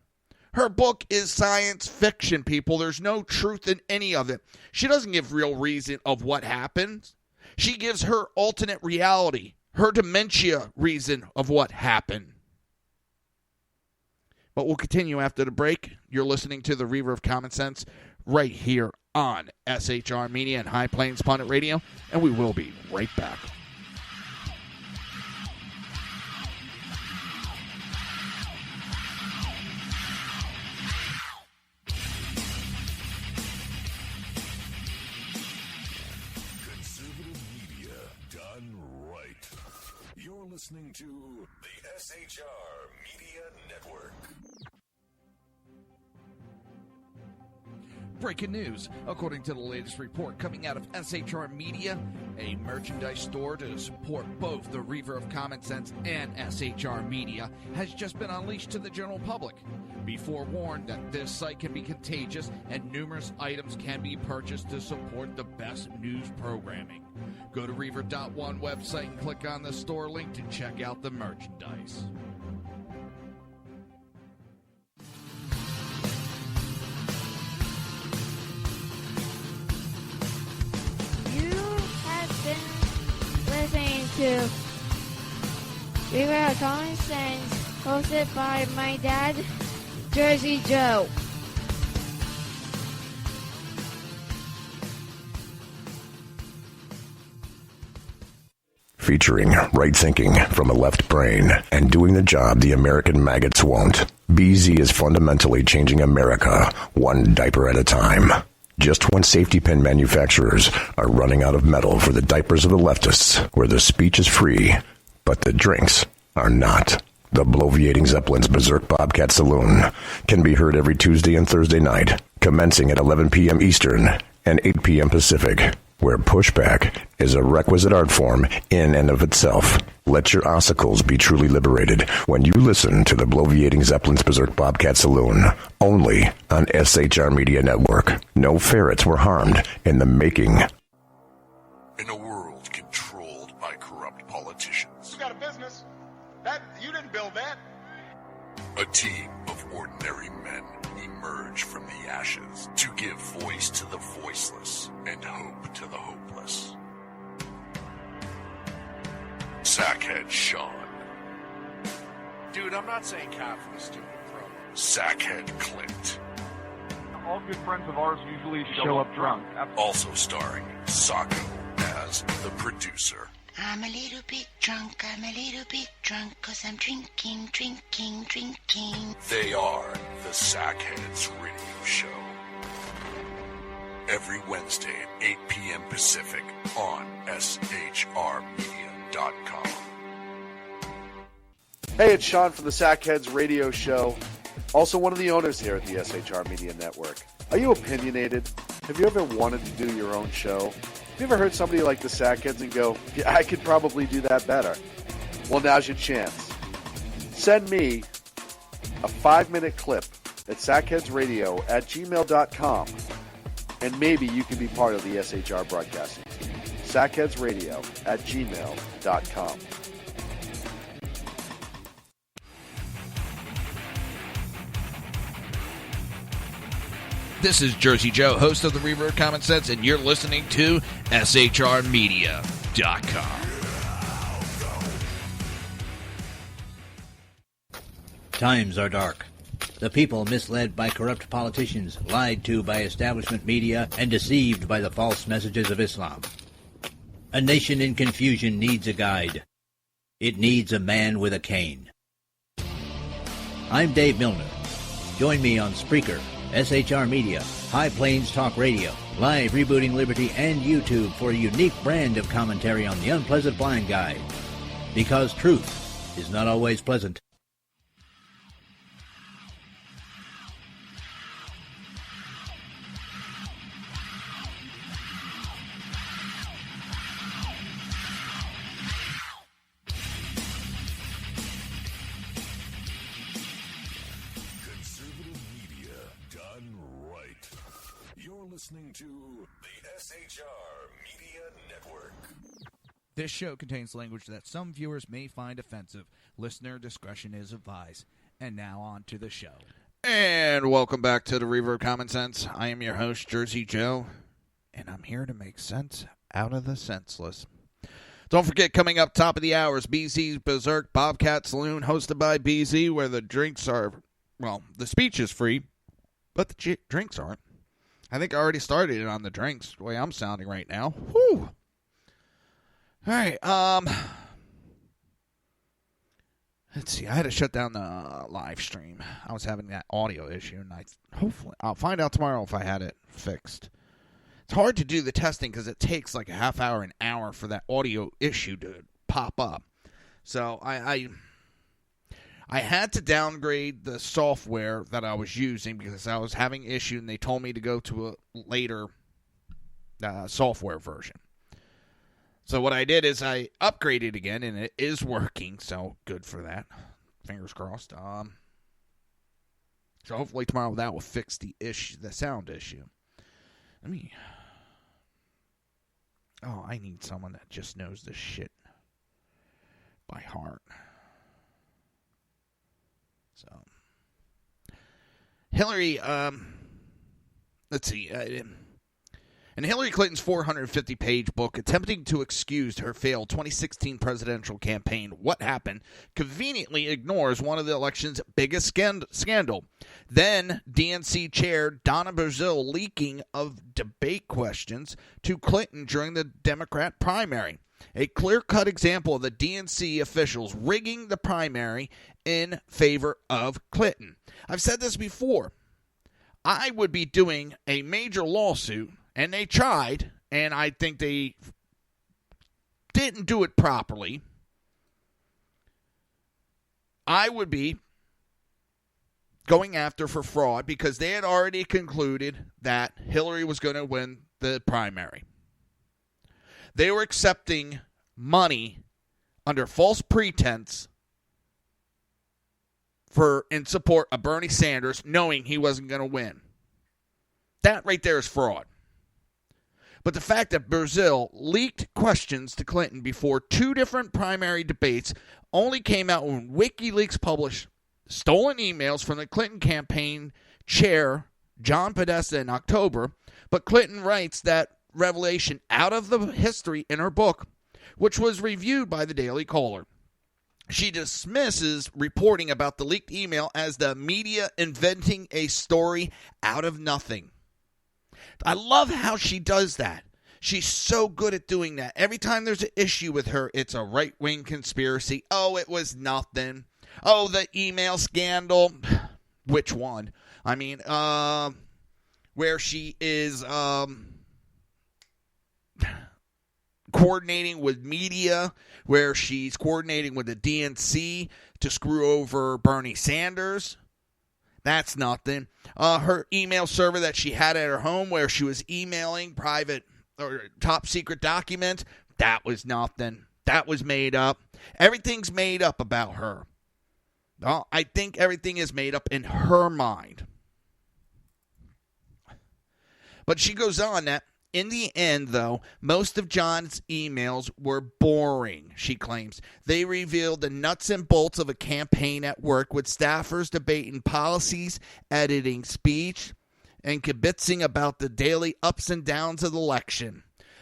Her book is science fiction, people. There's no truth in any of it. She doesn't give real reason of what happened. She gives her alternate reality, her dementia reason of what happened. But we'll continue after the break. You're listening to the Reaver of Common Sense right here on SHR Media and High Plains Pundit Radio, and we will be right back. Conservative media done right. You're listening to the SHR Media Network. Breaking news. According to the latest report coming out of SHR Media, a merchandise store to support both the Reaver of Common Sense and SHR Media has just been unleashed to the general public. Be forewarned that this site can be contagious and numerous items can be purchased to support the best news programming. Go to Reaver.one website and click on the store link to check out the merchandise. Listening to Reaver of Common Sense, hosted by my dad, Jersey Joe. Featuring right thinking from a left brain and doing the job the American maggots won't. BZ is fundamentally changing America one diaper at a time. Just when safety pin manufacturers are running out of metal for the diapers of the leftists, where the speech is free, but the drinks are not. The Bloviating Zeppelin's Berserk Bobcat Saloon can be heard every Tuesday and Thursday night, commencing at 11 p.m. Eastern and 8 p.m. Pacific, where pushback is a requisite art form in and of itself. Let your ossicles be truly liberated when you listen to the Bloviating Zeppelin's Berserk Bobcat Saloon, only on SHR Media Network. No ferrets were harmed in the making. In a world controlled by corrupt politicians, You got a business. That you didn't build that. a team of ordinary men emerge from the ashes to give voice to the voiceless and hope to the hopeless. Sackhead Sean. Dude, I'm not saying Catherine is stupid, bro. Sackhead Clint. All good friends of ours usually show up drunk. Also starring Sacco as the producer. I'm a little bit drunk, I'm a little bit drunk, 'cause I'm drinking. They are the Sackheads Radio Show. Every Wednesday at 8 p.m. Pacific on SHRmedia.com. Hey, it's Sean from the Sackheads Radio Show, also one of the owners here at the SHR Media Network. Are you opinionated? Have you ever wanted to do your own show? Have you ever heard somebody like the Sackheads and go, yeah, I could probably do that better? Well, now's your chance. Send me a 5-minute clip at sackheadsradio@gmail.com, and maybe you can be part of the SHR broadcasting team. sackheadsradio@gmail.com. This is Jersey Joe, host of the Reaver of Common Sense, and you're listening to SHRmedia.com. Times are dark. The people misled by corrupt politicians, lied to by establishment media, and deceived by the false messages of Islam. A nation in confusion needs a guide. It needs a man with a cane. I'm Dave Milner. Join me on Spreaker, SHR Media, High Plains Talk Radio, Live Rebooting Liberty, and YouTube for a unique brand of commentary on the unpleasant blind guy. Because truth is not always pleasant. Listening to the SHR Media Network. This show contains language that some viewers may find offensive. Listener discretion is advised. And now on to the show. And welcome back to the Reaver of Common Sense. I am your host, Jersey Joe, and I'm here to make sense out of the senseless. Don't forget, coming up top of the hours, BZ's Berserk Bobcat Saloon, hosted by BZ, where the drinks are, well, the speech is free, but the drinks aren't. I think I already started it on the drinks, the way I'm sounding right now. Whew. All right, let's see. I had to shut down the live stream. I was having that audio issue, and hopefully I'll find out tomorrow if I had it fixed. It's hard to do the testing because it takes like a half hour, an hour for that audio issue to pop up. So I I had to downgrade the software that I was using because I was having issue, and they told me to go to a later software version. So what I did is I upgraded again, and it is working, so good for that. Fingers crossed. So hopefully tomorrow that will fix the sound issue. I need someone that just knows this shit by heart. So, Hillary, let's see. In Hillary Clinton's 450-page book, attempting to excuse her failed 2016 presidential campaign, What Happened, conveniently ignores one of the election's biggest scandal. Then, DNC chair Donna Brazile leaking of debate questions to Clinton during the Democrat primary. A clear-cut example of the DNC officials rigging the primary in favor of Clinton. I've said this before. I would be doing a major lawsuit, and they tried, and I think they didn't do it properly. I would be going after for fraud because they had already concluded that Hillary was going to win the primary. They were accepting money under false pretense in support of Bernie Sanders, knowing he wasn't going to win. That right there is fraud. But the fact that Brazile leaked questions to Clinton before two different primary debates only came out when WikiLeaks published stolen emails from the Clinton campaign chair, John Podesta, in October. But Clinton writes that revelation out of the history in her book, which was reviewed by the Daily Caller. She dismisses reporting about the leaked email as the media inventing a story out of nothing. I love how she does that. She's so good at doing that. Every time there's an issue with her, it's a right-wing conspiracy. Oh, it was nothing. Oh, the email scandal. Which one? I mean, where she is coordinating with media, where she's coordinating with the DNC to screw over Bernie Sanders. That's nothing. Her email server that she had at her home where she was emailing private or top secret documents, that was nothing. That was made up. Everything's made up about her. I think everything is made up in her mind. But she goes on that in the end, though, most of John's emails were boring, she claims. They revealed the nuts and bolts of a campaign at work with staffers debating policies, editing speech, and kibitzing about the daily ups and downs of the election.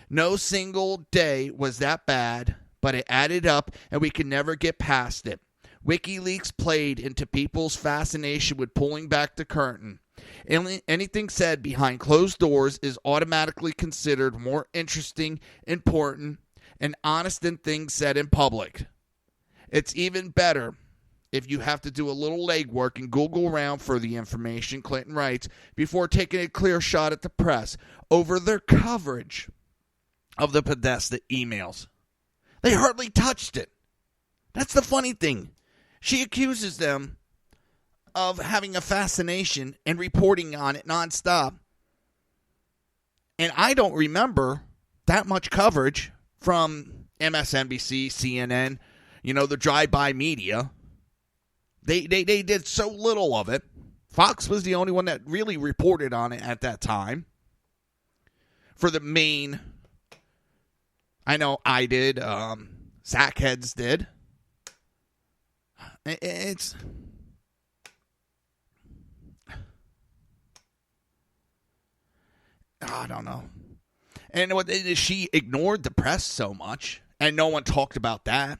No single day was that bad, but it added up, and we could never get past it. WikiLeaks played into people's fascination with pulling back the curtain. Anything said behind closed doors is automatically considered more interesting, important, and honest than things said in public. It's even better if you have to do a little legwork and Google around for the information, Clinton writes, before taking a clear shot at the press over their coverage of the Podesta emails. They hardly touched it. That's the funny thing. She accuses them of having a fascination and reporting on it nonstop. And I don't remember that much coverage from MSNBC, CNN, the drive-by media. They did so little of it. Fox was the only one that really reported on it at that time. For the main, I know I did, Sackheads did. It's... I don't know. And she ignored the press so much, and no one talked about that.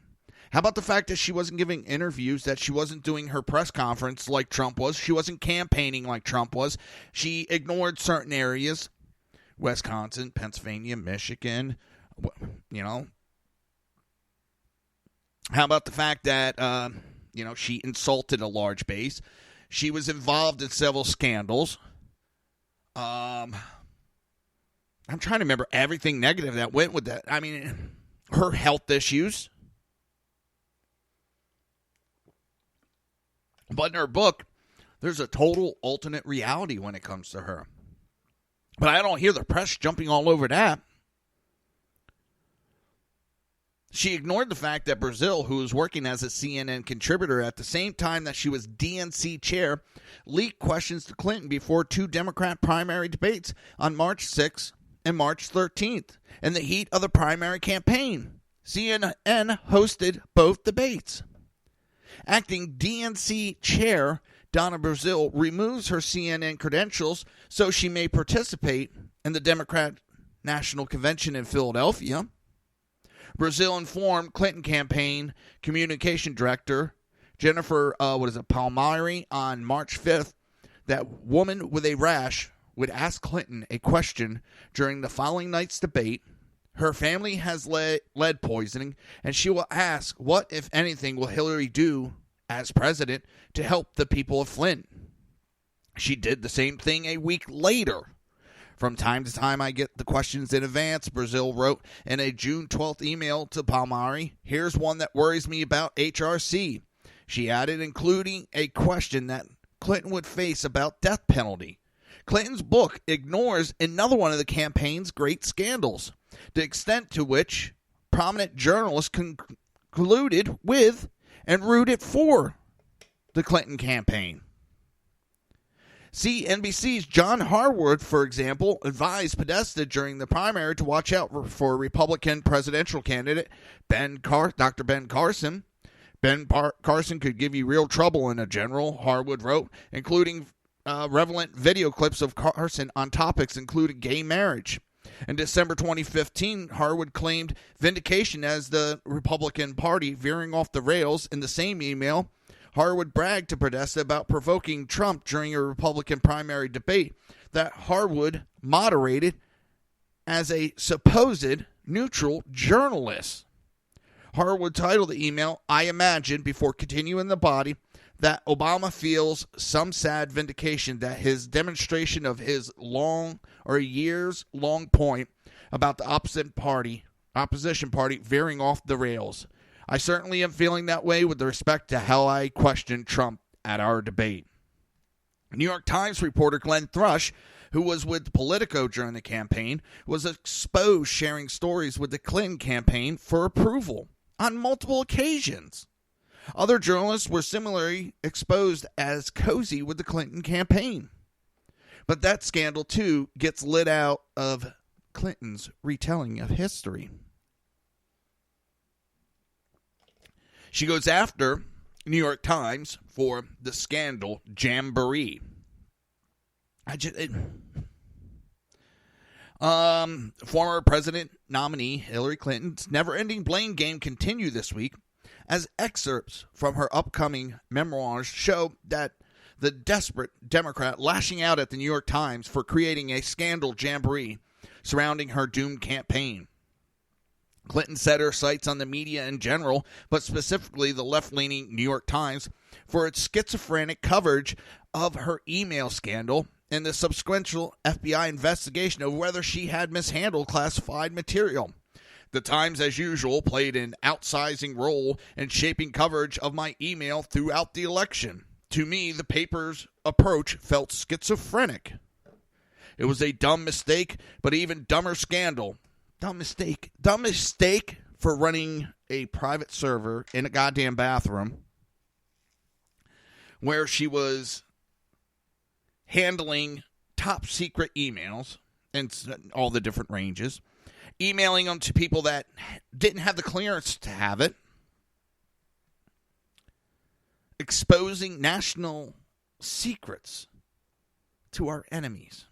How about the fact that she wasn't giving interviews, that she wasn't doing her press conference like Trump was? She wasn't campaigning like Trump was. She ignored certain areas. Wisconsin, Pennsylvania, Michigan, How about the fact that, she insulted a large base? She was involved in several scandals. I'm trying to remember everything negative that went with that. I mean, her health issues. But in her book, there's a total alternate reality when it comes to her. But I don't hear the press jumping all over that. She ignored the fact that Brazil, who was working as a CNN contributor at the same time that she was DNC chair, leaked questions to Clinton before two Democrat primary debates on March 6th and March 13th in the heat of the primary campaign. CNN hosted both debates. Acting DNC chair Donna Brazile removes her CNN credentials so she may participate in the Democrat National Convention in Philadelphia. Brazile informed Clinton campaign communication director Jennifer Palmieri on March 5th that woman with a rash would ask Clinton a question during the following night's debate. Her family has lead poisoning, and she will ask, what, if anything, will Hillary do as president to help the people of Flint? She did the same thing a week later. From time to time, I get the questions in advance, Brazile wrote in a June 12th email to Palmieri. Here's one that worries me about HRC. She added, including a question that Clinton would face about death penalty. Clinton's book ignores another one of the campaign's great scandals, the extent to which prominent journalists concluded with and rooted for the Clinton campaign. NBC's John Harwood, for example, advised Podesta during the primary to watch out for Republican presidential candidate Dr. Ben Carson. Carson could give you real trouble in a general, Harwood wrote, including relevant video clips of Carson on topics including gay marriage. In December 2015, Harwood claimed vindication as the Republican Party veering off the rails. In the same email, Harwood bragged to Podesta about provoking Trump during a Republican primary debate that Harwood moderated as a supposed neutral journalist. Harwood titled the email, I imagine, before continuing the body, that Obama feels some sad vindication that his demonstration of his years-long point about the opposition party veering off the rails. I certainly am feeling that way with respect to how I questioned Trump at our debate. New York Times reporter Glenn Thrush, who was with Politico during the campaign, was exposed sharing stories with the Clinton campaign for approval on multiple occasions. Other journalists were similarly exposed as cozy with the Clinton campaign. But that scandal, too, gets lit out of Clinton's retelling of history. She goes after New York Times for the scandal jamboree. Former president nominee Hillary Clinton's never-ending blame game continued this week as excerpts from her upcoming memoirs show that the desperate Democrat lashing out at the New York Times for creating a scandal jamboree surrounding her doomed campaign. Clinton set her sights on the media in general, but specifically the left-leaning New York Times, for its schizophrenic coverage of her email scandal and the subsequent FBI investigation of whether she had mishandled classified material. The Times, as usual, played an outsizing role in shaping coverage of my email throughout the election. To me, the paper's approach felt schizophrenic. It was a dumb mistake, but even dumber scandal. Dumb mistake for running a private server in a goddamn bathroom where she was handling top secret emails and all the different ranges, emailing them to people that didn't have the clearance to have it, exposing national secrets to our enemies.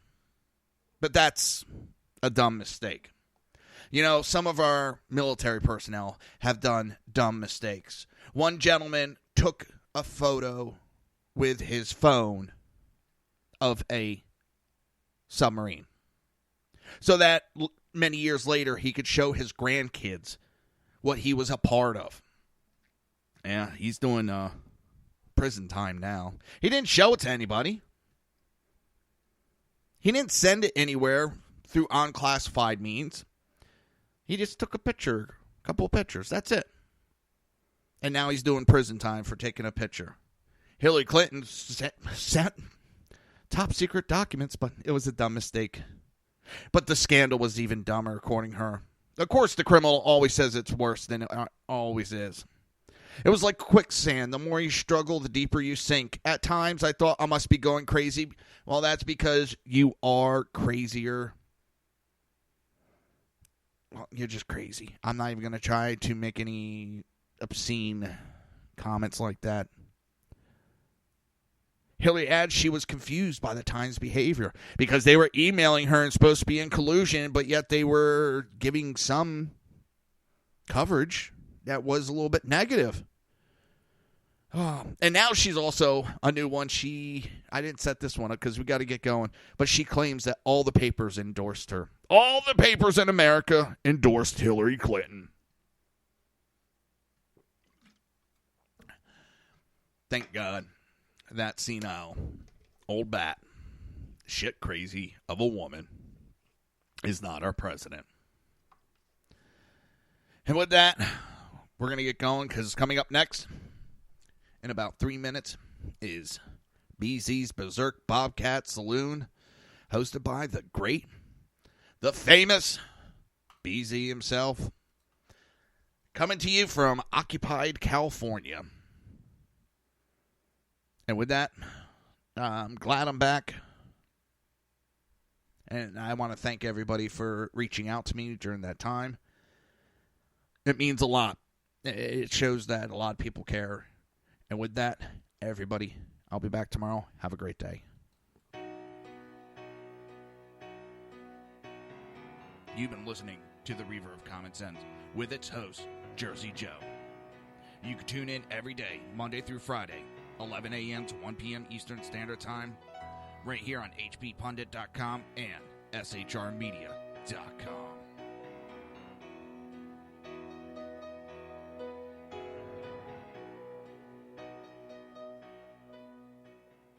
But that's a dumb mistake. You know, some of our military personnel have done dumb mistakes. One gentleman took a photo with his phone of a submarine so that many years later he could show his grandkids what he was a part of. Yeah, he's doing prison time now. He didn't show it to anybody. He didn't send it anywhere through unclassified means. He just took a couple of pictures. That's it. And now he's doing prison time for taking a picture. Hillary Clinton sent top secret documents, but it was a dumb mistake. But the scandal was even dumber, according to her. Of course, the criminal always says it's worse than it always is. It was like quicksand. The more you struggle, the deeper you sink. At times, I thought I must be going crazy. Well, that's because you are crazier. Well, you're just crazy. I'm not even going to try to make any obscene comments like that. Hillary adds she was confused by the Times' behavior because they were emailing her and supposed to be in collusion, but yet they were giving some coverage that was a little bit negative. Oh, and now she's also a new one. I didn't set this one up because we got to get going, but she claims that all the papers endorsed her. All the papers in America endorsed Hillary Clinton. Thank God. That senile, old bat, shit crazy of a woman is not our president. And with that, we're going to get going because coming up next in about 3 minutes is BZ's Berserk Bobcat Saloon, hosted by the great, the famous BZ himself, coming to you from occupied California. And with that, I'm glad I'm back. And I want to thank everybody for reaching out to me during that time. It means a lot. It shows that a lot of people care. And with that, everybody, I'll be back tomorrow. Have a great day. You've been listening to the Reaver of Common Sense with its host, Jersey Joe. You can tune in every day, Monday through Friday, 11 a.m. to 1 p.m. Eastern Standard Time, right here on hppundit.com and shrmedia.com.